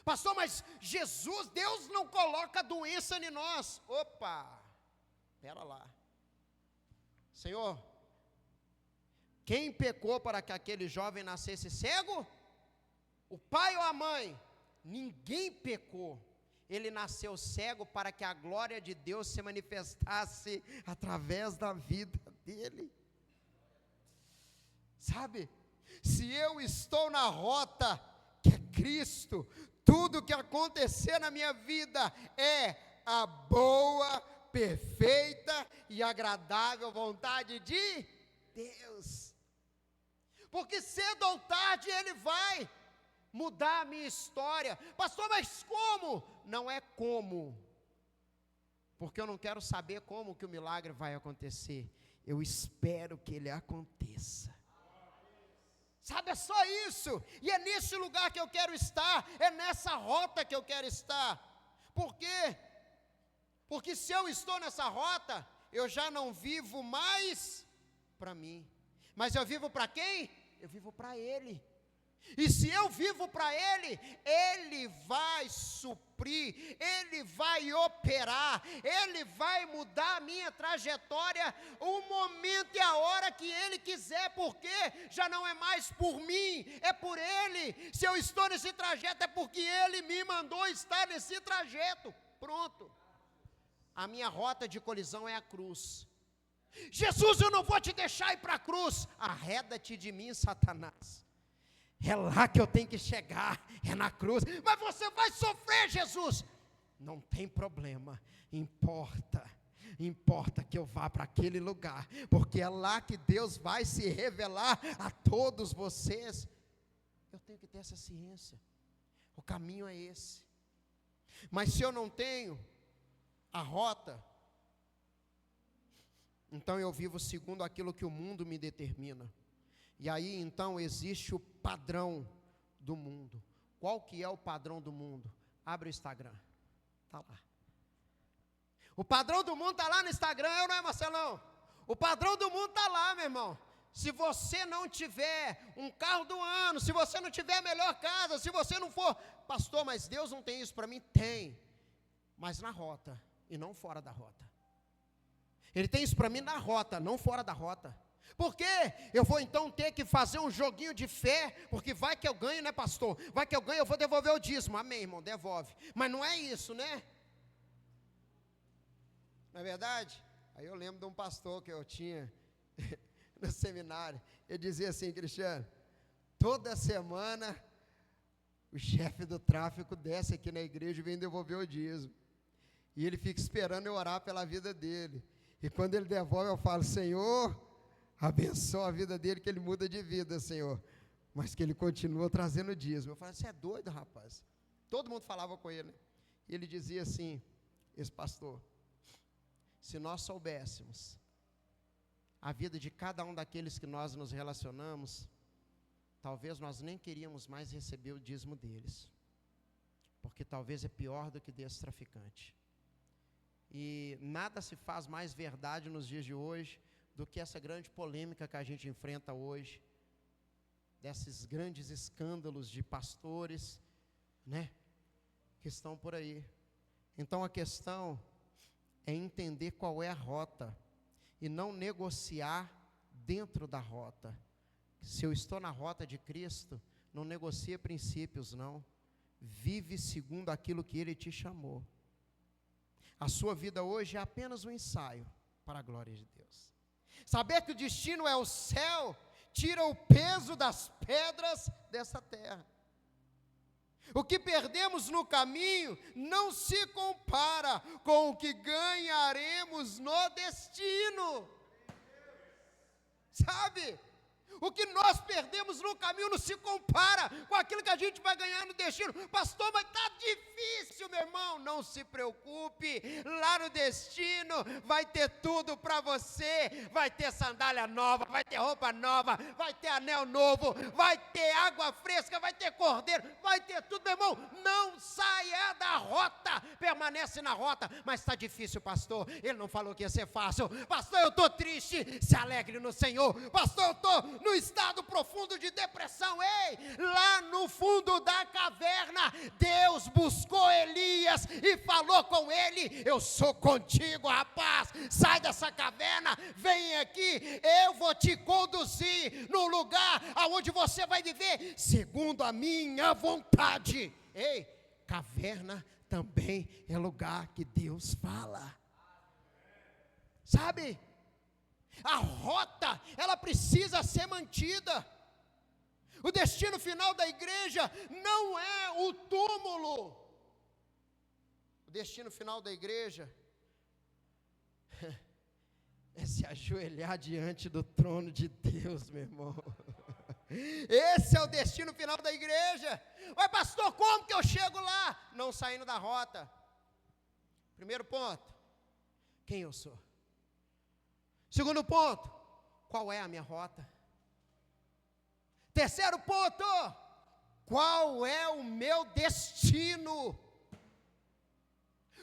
Pastor, mas Jesus, Deus não coloca doença em nós. Opa, espera lá. Senhor, quem pecou para que aquele jovem nascesse cego? O pai ou a mãe? Ninguém pecou. Ele nasceu cego para que a glória de Deus se manifestasse através da vida dele. Sabe, se eu estou na rota que é Cristo, tudo que acontecer na minha vida é a boa, perfeita e agradável vontade de Deus. Porque cedo ou tarde Ele vai mudar a minha história. Pastor, mas como? Não é como, porque eu não quero saber como que o milagre vai acontecer. Eu espero que ele aconteça. Sabe, é só isso. E é nesse lugar que eu quero estar, é nessa rota que eu quero estar. Por quê? Porque se eu estou nessa rota, eu já não vivo mais para mim, mas eu vivo para quem? Eu vivo para Ele. E se eu vivo para Ele, Ele vai suprir, Ele vai operar, Ele vai mudar a minha trajetória, o momento e a hora que Ele quiser, porque já não é mais por mim, é por Ele. Se eu estou nesse trajeto, é porque Ele me mandou estar nesse trajeto. Pronto. A minha rota de colisão é a cruz. Jesus, eu não vou te deixar ir para a cruz. Arreda-te de mim, Satanás. É lá que eu tenho que chegar, é na cruz. Mas você vai sofrer, Jesus. Não tem problema, importa que eu vá para aquele lugar, porque é lá que Deus vai se revelar a todos vocês. Eu tenho que ter essa ciência, o caminho é esse. Mas se eu não tenho a rota, então eu vivo segundo aquilo que o mundo me determina. E aí então existe o padrão do mundo. Qual que é o padrão do mundo? Abre o Instagram, está lá. O padrão do mundo está lá no Instagram, eu não é, Marcelão? O padrão do mundo está lá, meu irmão. Se você não tiver um carro do ano, se você não tiver a melhor casa, se você não for, pastor, mas Deus não tem isso para mim? Tem, mas na rota e não fora da rota. Ele tem isso para mim na rota, não fora da rota. Por quê? Eu vou então ter que fazer um joguinho de fé, porque vai que eu ganho, né, pastor? Vai que eu ganho, eu vou devolver o dízimo. Amém, irmão, devolve. Mas não é isso, né? Não é verdade? Aí eu lembro de um pastor que eu tinha no seminário. Ele dizia assim: Cristiano, toda semana o chefe do tráfico desce aqui na igreja e vem devolver o dízimo. E ele fica esperando eu orar pela vida dele. E quando ele devolve, eu falo: Senhor, abençoa a vida dele, que ele muda de vida, Senhor. Mas que ele continua trazendo dízimo. Eu falei: você é doido, rapaz? Todo mundo falava com ele, né? E ele dizia assim, esse pastor: se nós soubéssemos a vida de cada um daqueles que nós nos relacionamos, talvez nós nem queríamos mais receber o dízimo deles, porque talvez é pior do que desse traficante. E nada se faz mais verdade nos dias de hoje do que essa grande polêmica que a gente enfrenta hoje, desses grandes escândalos de pastores, né, que estão por aí. Então a questão é entender qual é a rota e não negociar dentro da rota. Se eu estou na rota de Cristo, não negocia princípios, não. Vive segundo aquilo que Ele te chamou. A sua vida hoje é apenas um ensaio para a glória de Deus. Saber que o destino é o céu, tira o peso das pedras dessa terra. O que perdemos no caminho não se compara com o que ganharemos no destino. Sabe? O que nós perdemos no caminho não se compara com aquilo que a gente vai ganhar no destino. Pastor, mas está difícil, meu irmão. Não se preocupe, lá no destino vai ter tudo para você. Vai ter sandália nova, vai ter roupa nova, vai ter anel novo, vai ter água fresca, vai ter cordeiro, vai ter tudo, meu irmão. Não saia da rota, permanece na rota. Mas está difícil, pastor. Ele não falou que ia ser fácil. Pastor, eu estou triste. Se alegre no Senhor. Pastor, eu estou no estado profundo de depressão. Ei, lá no fundo da caverna, Deus buscou Elias e falou com ele: eu sou contigo, rapaz, sai dessa caverna, vem aqui, eu vou te conduzir no lugar aonde você vai viver segundo a minha vontade. Ei, caverna também é lugar que Deus fala. Sabe? A rota, ela precisa ser mantida. O destino final da igreja não é o túmulo. O destino final da igreja é se ajoelhar diante do trono de Deus, meu irmão. Esse é o destino final da igreja. Mas pastor, como que eu chego lá? Não saindo da rota. Primeiro ponto, quem eu sou? Segundo ponto, qual é a minha rota? Terceiro ponto, qual é o meu destino?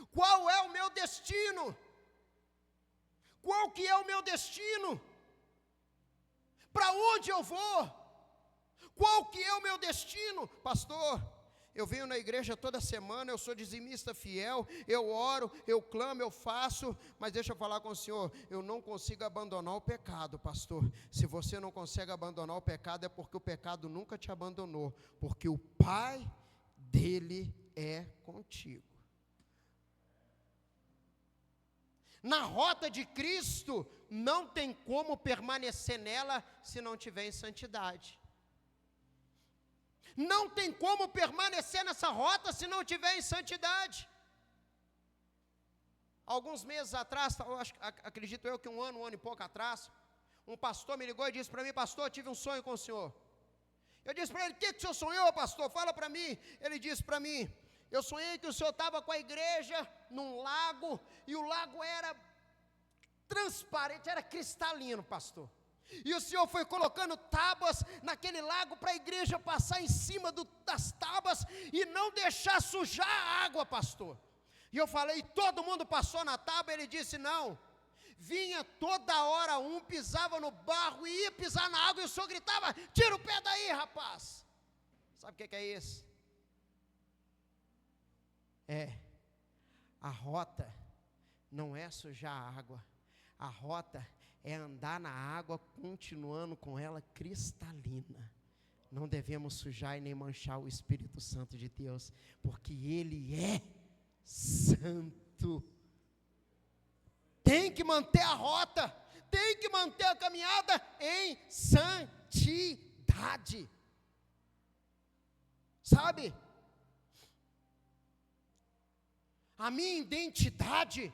Qual é o meu destino? Qual que é o meu destino? Para onde eu vou? Qual que é o meu destino? Pastor, eu venho na igreja toda semana, eu sou dizimista fiel, eu oro, eu clamo, eu faço, mas deixa eu falar com o senhor, eu não consigo abandonar o pecado, pastor. Se você não consegue abandonar o pecado, é porque o pecado nunca te abandonou, porque o Pai dele é contigo. Na rota de Cristo, não tem como permanecer nela se não tiver em santidade. Não tem como permanecer nessa rota se não tiver em santidade. Alguns meses atrás, acredito eu que um ano e pouco atrás, um pastor me ligou e disse para mim: pastor, eu tive um sonho com o senhor. Eu disse para ele: o que o senhor sonhou, pastor? Fala para mim. Ele disse para mim: eu sonhei que o senhor estava com a igreja num lago, e o lago era transparente, era cristalino, pastor. E o Senhor foi colocando tábuas naquele lago para a igreja passar em cima das tábuas e não deixar sujar a água, pastor. E eu falei: todo mundo passou na tábua? Ele disse: não. Vinha toda hora um, pisava no barro e ia pisar na água, e o Senhor gritava: tira o pé daí, rapaz. Sabe o que é isso? A rota não é sujar a água, a rota é andar na água, continuando com ela cristalina. Não devemos sujar e nem manchar o Espírito Santo de Deus, porque Ele é santo. Tem que manter a rota, tem que manter a caminhada em santidade. Sabe? A minha identidade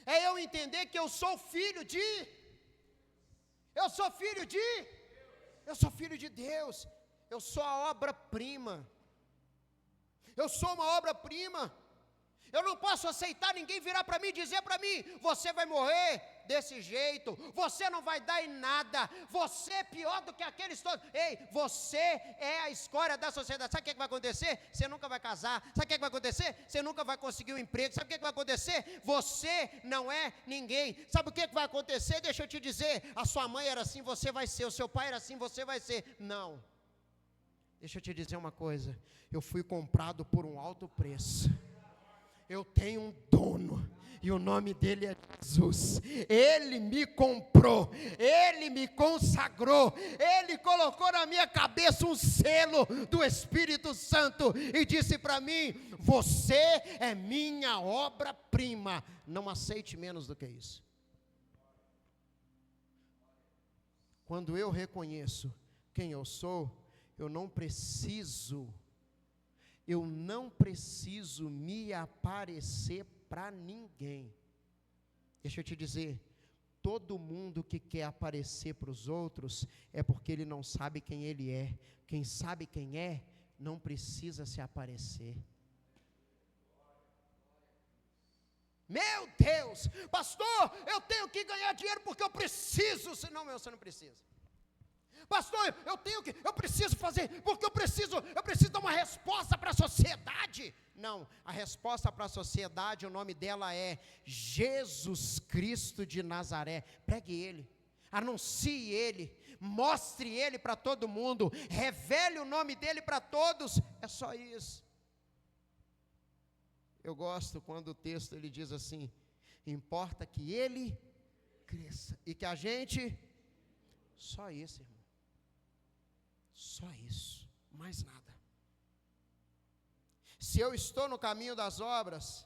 é eu entender que eu sou filho de Deus. Eu sou a obra-prima. Eu sou uma obra-prima. Eu não posso aceitar ninguém virar para mim e dizer para mim: você vai morrer desse jeito, você não vai dar em nada, você é pior do que aqueles todos. Ei, você é a escória da sociedade. Sabe o que vai acontecer? Você nunca vai casar. Sabe o que vai acontecer? Você nunca vai conseguir um emprego. Sabe o que vai acontecer? Você não é ninguém. Sabe o que vai acontecer? Deixa eu te dizer, a sua mãe era assim, você vai ser. O seu pai era assim, você vai ser. Não. Deixa eu te dizer uma coisa, eu fui comprado por um alto preço. Eu tenho um dono, e o nome dele é Jesus. Ele me comprou, ele me consagrou, ele colocou na minha cabeça um selo do Espírito Santo e disse para mim: você é minha obra-prima, não aceite menos do que isso. Quando eu reconheço quem eu sou, eu não preciso me aparecer para ninguém. Deixa eu te dizer, todo mundo que quer aparecer para os outros é porque ele não sabe quem ele é. Quem sabe quem é, não precisa se aparecer. Meu Deus, pastor, eu tenho que ganhar dinheiro porque eu preciso, senão você não precisa. Pastor, eu preciso fazer, porque eu preciso dar uma resposta para a sociedade. Não, a resposta para a sociedade, o nome dela é Jesus Cristo de Nazaré. Pregue Ele, anuncie Ele, mostre Ele para todo mundo, revele o nome dEle para todos, é só isso. Eu gosto quando o texto ele diz assim: importa que Ele cresça, e que a gente, só isso, irmão. Só isso, mais nada. Se eu estou no caminho das obras,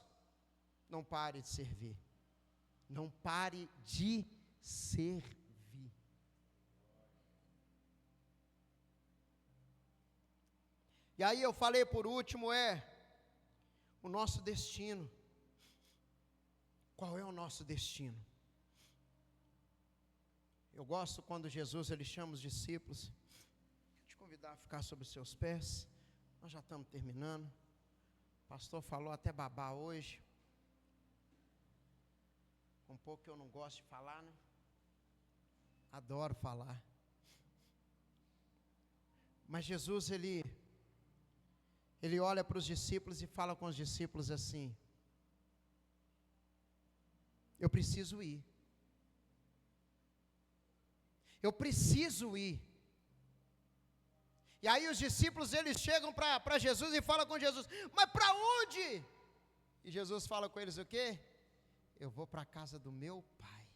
não pare de servir. Não pare de servir. E aí eu falei por último, o nosso destino. Qual é o nosso destino? Eu gosto quando Jesus ele chama os discípulos. A ficar sobre os seus pés. Nós já estamos terminando. O pastor falou até babá hoje. Um pouco que eu não gosto de falar, né? Adoro falar. Mas Jesus, ele olha para os discípulos e fala com os discípulos assim: eu preciso ir. Eu preciso ir. E aí os discípulos, eles chegam para Jesus e falam com Jesus: mas para onde? E Jesus fala com eles o quê? Eu vou para a casa do meu Pai.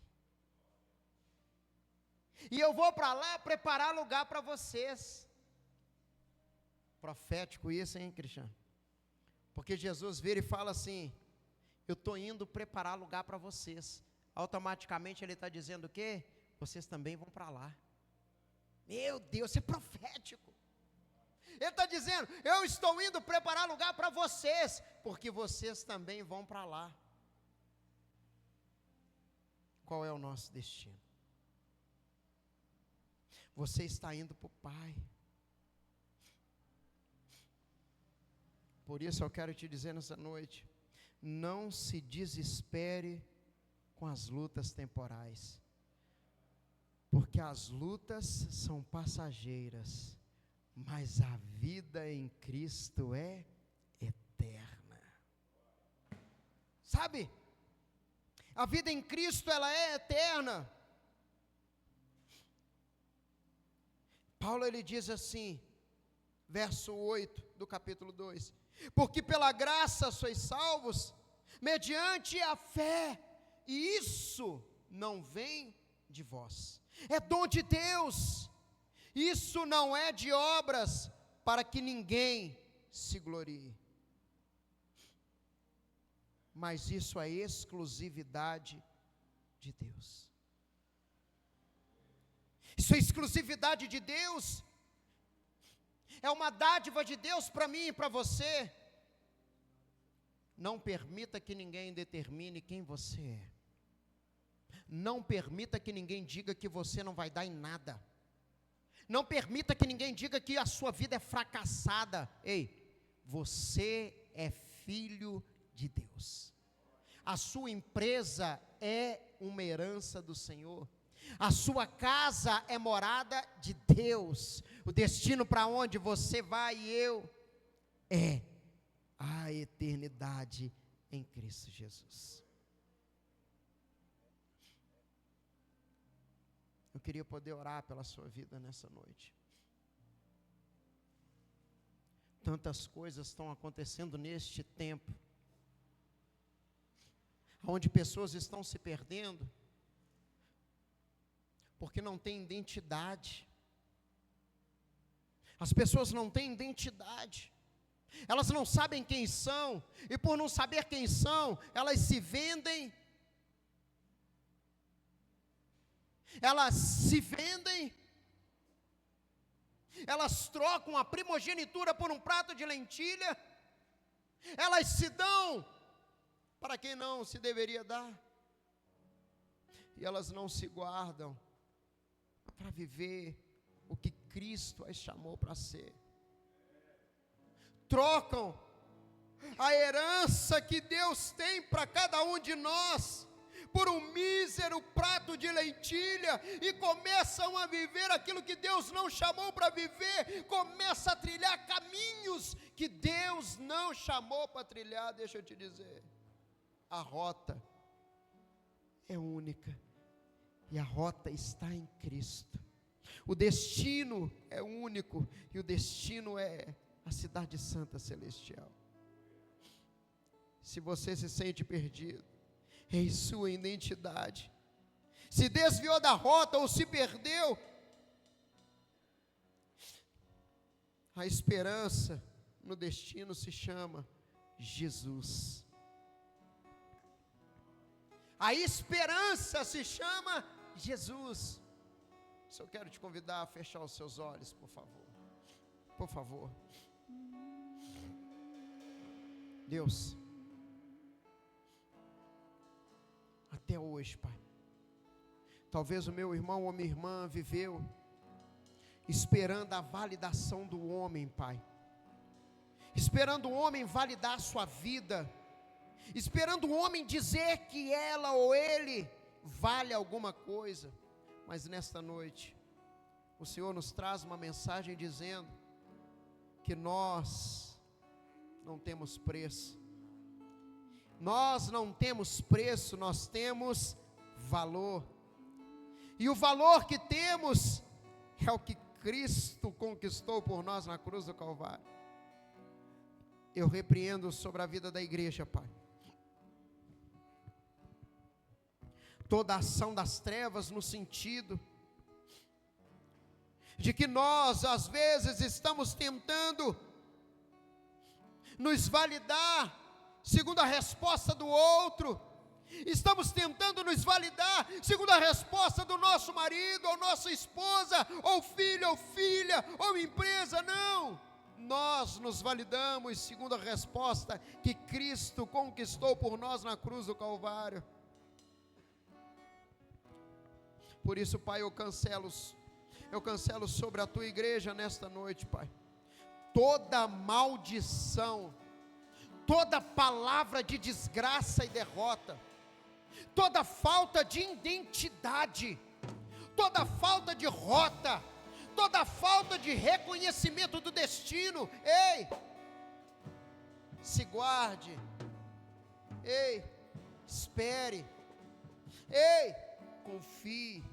E eu vou para lá preparar lugar para vocês. Profético isso, hein, Cristiano? Porque Jesus vira e fala assim: eu estou indo preparar lugar para vocês. Automaticamente ele está dizendo o quê? Vocês também vão para lá. Meu Deus, isso é profético. Ele está dizendo: eu estou indo preparar lugar para vocês, porque vocês também vão para lá. Qual é o nosso destino? Você está indo para o Pai. Por isso eu quero te dizer nessa noite: não se desespere com as lutas temporais, porque as lutas são passageiras, mas a vida em Cristo é eterna. Sabe? A vida em Cristo, ela é eterna. Paulo, ele diz assim, verso 8 do capítulo 2: porque pela graça sois salvos, mediante a fé, e isso não vem de vós, é dom de Deus. Isso não é de obras, para que ninguém se glorie. Mas isso é exclusividade de Deus. Isso é exclusividade de Deus. É uma dádiva de Deus para mim e para você. Não permita que ninguém determine quem você é. Não permita que ninguém diga que você não vai dar em nada. Não permita que ninguém diga que a sua vida é fracassada. Ei, você é filho de Deus. A sua empresa é uma herança do Senhor. A sua casa é morada de Deus. O destino para onde você vai e eu é a eternidade em Cristo Jesus. Eu queria poder orar pela sua vida nessa noite. Tantas coisas estão acontecendo neste tempo, onde pessoas estão se perdendo, porque não têm identidade. As pessoas não têm identidade, elas não sabem quem são, e por não saber quem são, elas se vendem, elas trocam a primogenitura por um prato de lentilha, elas se dão para quem não se deveria dar, e elas não se guardam para viver o que Cristo as chamou para ser. Trocam a herança que Deus tem para cada um de nós por um mísero prato de lentilha, e começam a viver aquilo que Deus não chamou para viver, começa a trilhar caminhos que Deus não chamou para trilhar. Deixa eu te dizer, a rota é única, e a rota está em Cristo. O destino é único, e o destino é a cidade santa celestial. Se você se sente perdido em sua identidade, se desviou da rota ou se perdeu, a esperança no destino se chama Jesus. A esperança se chama Jesus. Só quero te convidar a fechar os seus olhos, por favor. Por favor. Deus, até hoje, Pai, talvez o meu irmão ou minha irmã viveu esperando a validação do homem, Pai, esperando o homem validar a sua vida, esperando o homem dizer que ela ou ele vale alguma coisa. Mas nesta noite, o Senhor nos traz uma mensagem dizendo que nós não temos preço. Nós não temos preço, nós temos valor. E o valor que temos é o que Cristo conquistou por nós na cruz do Calvário. Eu repreendo sobre a vida da igreja, Pai, toda a ação das trevas, no sentido de que nós às vezes estamos tentando nos validar segundo a resposta do outro, estamos tentando nos validar segundo a resposta do nosso marido, ou nossa esposa, ou filho, ou filha, ou empresa. Não, nós nos validamos segundo a resposta que Cristo conquistou por nós na cruz do Calvário. Por isso, Pai, eu cancelo sobre a tua igreja nesta noite, Pai, toda maldição, toda palavra de desgraça e derrota, toda falta de identidade, toda falta de rota, toda falta de reconhecimento do destino. Ei, se guarde, ei, espere, ei, confie,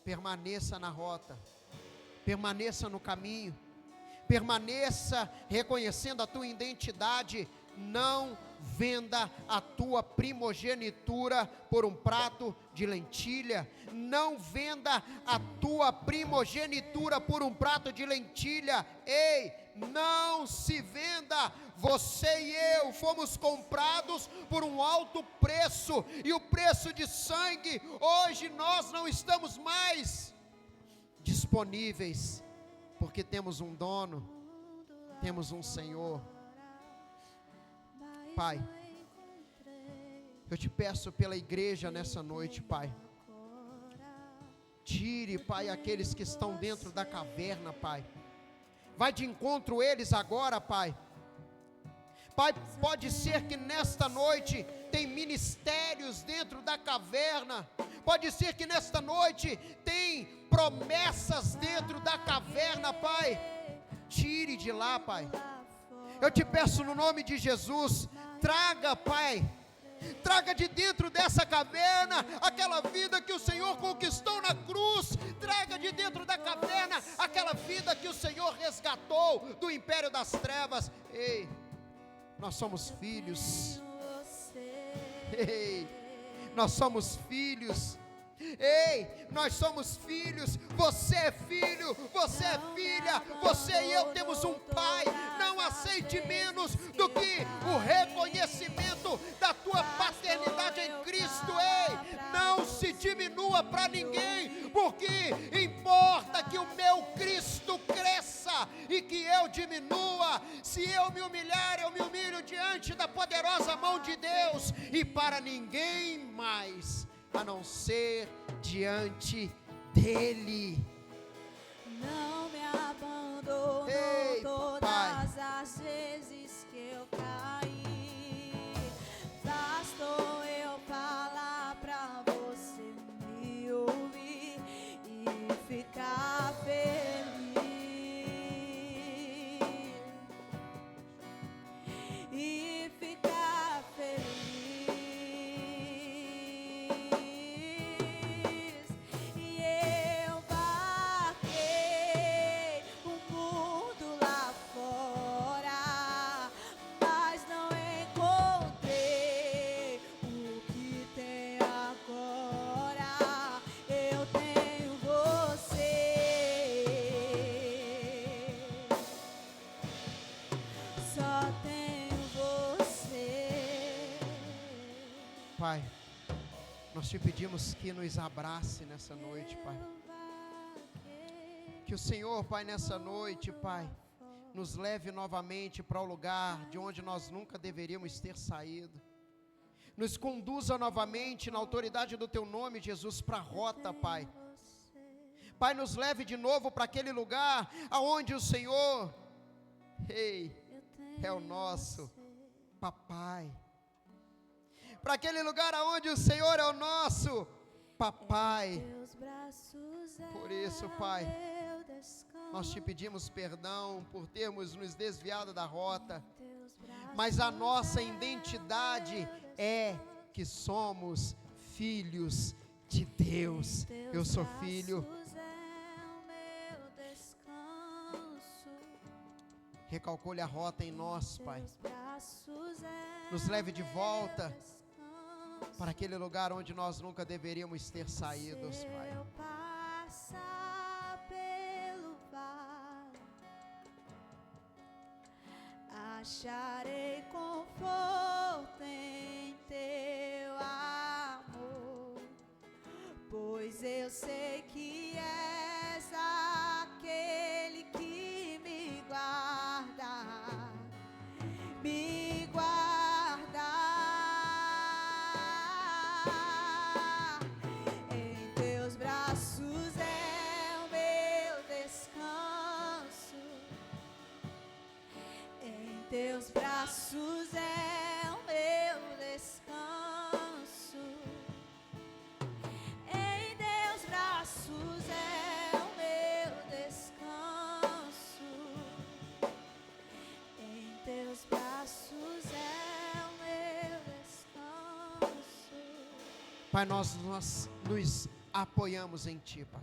permaneça na rota, permaneça no caminho, permaneça reconhecendo a tua identidade. Não venda a tua primogenitura por um prato de lentilha. Não venda a tua primogenitura por um prato de lentilha. Ei, não se venda. Você e eu fomos comprados por um alto preço, e o preço de sangue. Hoje nós não estamos mais disponíveis, porque temos um dono, temos um Senhor. Pai, eu te peço pela igreja nessa noite, Pai, tire, Pai, aqueles que estão dentro da caverna, Pai, vai de encontro eles agora, Pai, Pai, pode ser que nesta noite tem ministérios dentro da caverna, pode ser que nesta noite tem promessas dentro da caverna, Pai. Tire de lá, Pai. Eu te peço no nome de Jesus, traga, Pai, traga de dentro dessa caverna aquela vida que o Senhor conquistou na cruz, traga de dentro da caverna aquela vida que o Senhor resgatou do império das trevas. Ei, nós somos filhos. Ei, nós somos filhos. Ei, nós somos filhos. Você é filho, você é filha. Você e eu temos um Pai. Não aceite menos do que o reconhecimento da tua paternidade em Cristo. Ei, não se diminua para ninguém, porque importa que o meu Cristo cresça e que eu diminua. Se eu me humilhar, eu me humilho diante da poderosa mão de Deus, e para ninguém mais a não ser diante dele. Não me abandonou. Ei, todas Pai. as vezes que eu caí, bastou eu falar pra você me ouvir e ficar feliz. E ficar feliz. Pai, nós te pedimos que nos abrace nessa noite, Pai. Que o Senhor, Pai, nessa noite, Pai, nos leve novamente para o lugar de onde nós nunca deveríamos ter saído. Nos conduza novamente na autoridade do Teu nome, Jesus, para a rota, Pai. Pai, nos leve de novo para aquele lugar aonde o Senhor, ei, é o nosso papai. Para aquele lugar aonde o Senhor é o nosso papai. Por isso, Pai, nós te pedimos perdão por termos nos desviado da rota, mas a nossa identidade é que somos filhos de Deus. Eu sou filho. Recalcule a rota em nós, Pai. Nos leve de volta para aquele lugar onde nós nunca deveríamos ter saído, Pai. Se eu passar pelo vale, acharei conforto em Teu amor, pois eu sei que és aquele que me guarda, me guarda. Em Teus braços é o meu descanso. Em Teus braços é o meu descanso. Em Teus braços é o meu descanso. Em Teus braços é o meu descanso. Pai, nós nos apoiamos em Ti, Pai,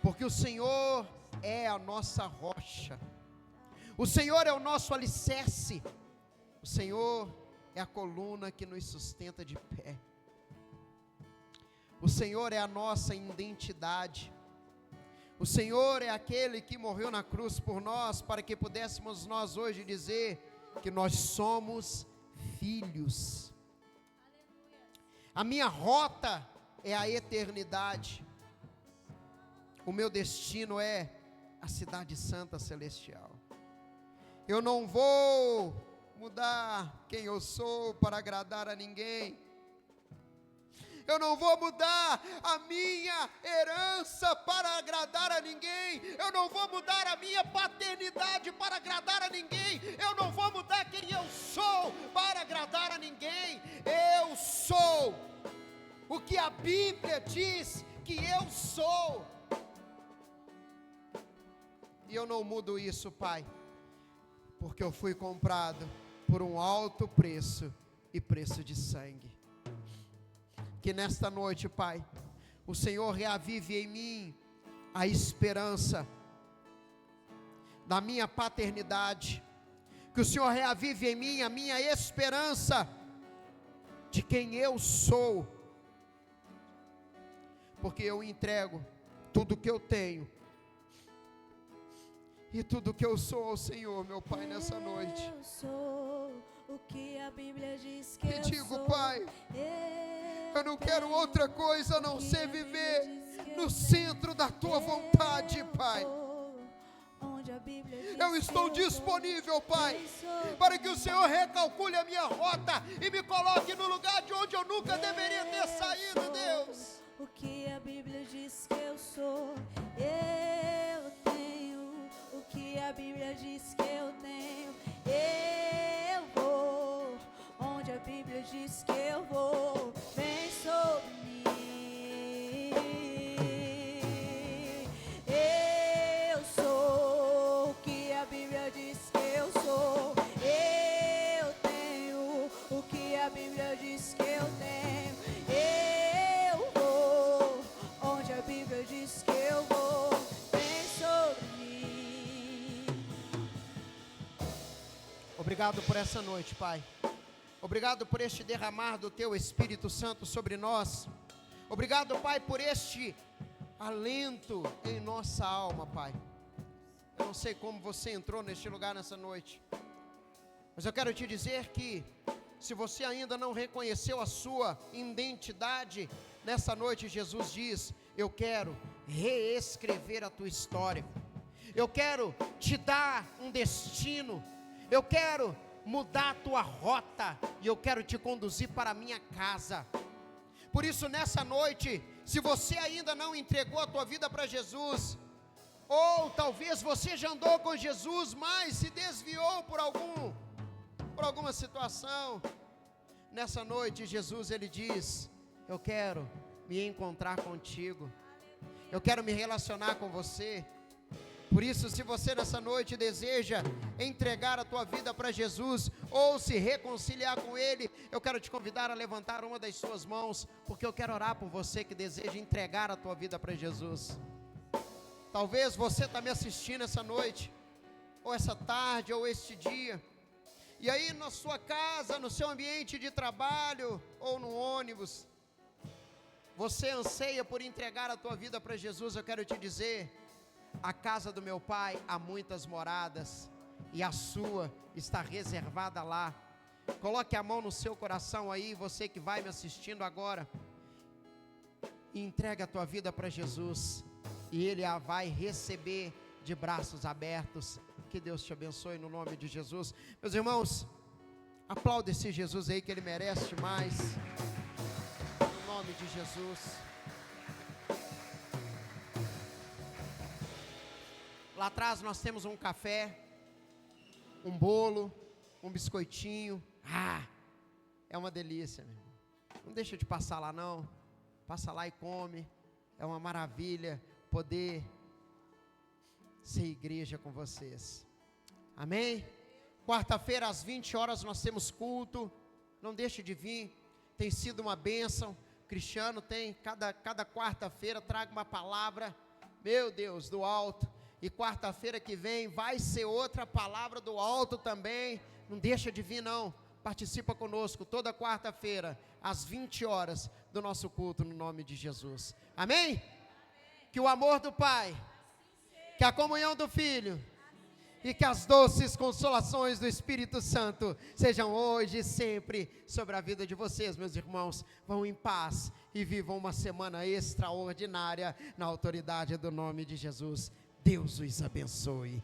porque o Senhor é a nossa rocha, o Senhor é o nosso alicerce, o Senhor é a coluna que nos sustenta de pé, o Senhor é a nossa identidade, o Senhor é aquele que morreu na cruz por nós, para que pudéssemos nós hoje dizer que nós somos filhos. A minha rota é a eternidade. O meu destino é a cidade santa celestial. Eu não vou mudar quem eu sou para agradar a ninguém. Eu não vou mudar a minha herança para agradar a ninguém. Eu não vou mudar a minha paternidade para agradar a ninguém. Eu não vou mudar quem eu sou para agradar a ninguém. Eu sou o que a Bíblia diz que eu sou. E eu não mudo isso, Pai, porque eu fui comprado por um alto preço e preço de sangue. Que nesta noite, Pai, o Senhor reavive em mim a esperança da minha paternidade. Que o Senhor reavive em mim a minha esperança de quem eu sou. Porque eu entrego tudo que eu tenho e tudo que eu sou ao Senhor, meu Pai, nessa noite. Eu sou o que a Bíblia diz que E eu digo, sou. Pai, eu não quero outra coisa a não ser viver no centro da Tua vontade, Pai. Eu estou disponível, Pai, para que o Senhor recalcule a minha rota e me coloque no lugar de onde eu nunca deveria ter saído, Deus. O que a Bíblia diz que eu sou, eu tenho. O que a Bíblia diz que eu tenho, eu vou. Onde a Bíblia diz que eu vou, vem sobre mim. Eu sou o que a Bíblia diz que eu sou. Eu tenho o que a Bíblia diz que eu tenho. Eu vou. Onde a Bíblia diz que eu vou, vem sobre mim. Obrigado por essa noite, Pai. Obrigado por este derramar do Teu Espírito Santo sobre nós. Obrigado, Pai, por este alento em nossa alma, Pai. Eu não sei como você entrou neste lugar nessa noite, mas eu quero te dizer que se você ainda não reconheceu a sua identidade, nessa noite Jesus diz: eu quero reescrever a tua história. Eu quero te dar um destino. Eu quero mudar a tua rota e eu quero te conduzir para a minha casa. Por isso, nessa noite, se você ainda não entregou a tua vida para Jesus, ou talvez você já andou com Jesus, mas se desviou por alguma situação, nessa noite Jesus ele diz: eu quero me encontrar contigo, eu quero me relacionar com você. Por isso, se você nessa noite deseja entregar a tua vida para Jesus, ou se reconciliar com Ele, eu quero te convidar a levantar uma das suas mãos, porque eu quero orar por você que deseja entregar a tua vida para Jesus. Talvez você está me assistindo essa noite, ou essa tarde, ou este dia, e aí na sua casa, no seu ambiente de trabalho, ou no ônibus, você anseia por entregar a tua vida para Jesus. Eu quero te dizer: a casa do meu Pai há muitas moradas, e a sua está reservada lá. Coloque a mão no seu coração aí, você que vai me assistindo agora, e entrega a tua vida para Jesus, e Ele a vai receber de braços abertos. Que Deus te abençoe no nome de Jesus. Meus irmãos, aplauda esse Jesus aí, que Ele merece demais, no nome de Jesus. Lá atrás nós temos um café, um bolo, um biscoitinho. É uma delícia, meu irmão. Não deixa de passar lá não. Passa lá e come. É uma maravilha poder ser igreja com vocês. Amém? Quarta-feira às 20 horas nós temos culto. Não deixe de vir. Tem sido uma bênção. Cristiano tem, cada quarta-feira traga uma palavra, meu Deus, do alto. E quarta-feira que vem vai ser outra palavra do alto também. Não deixa de vir não. Participa conosco toda quarta-feira às 20 horas do nosso culto, no nome de Jesus. Amém? Que o amor do Pai, que a comunhão do Filho e que as doces consolações do Espírito Santo sejam hoje e sempre sobre a vida de vocês, meus irmãos. Vão em paz e vivam uma semana extraordinária na autoridade do nome de Jesus. Deus os abençoe.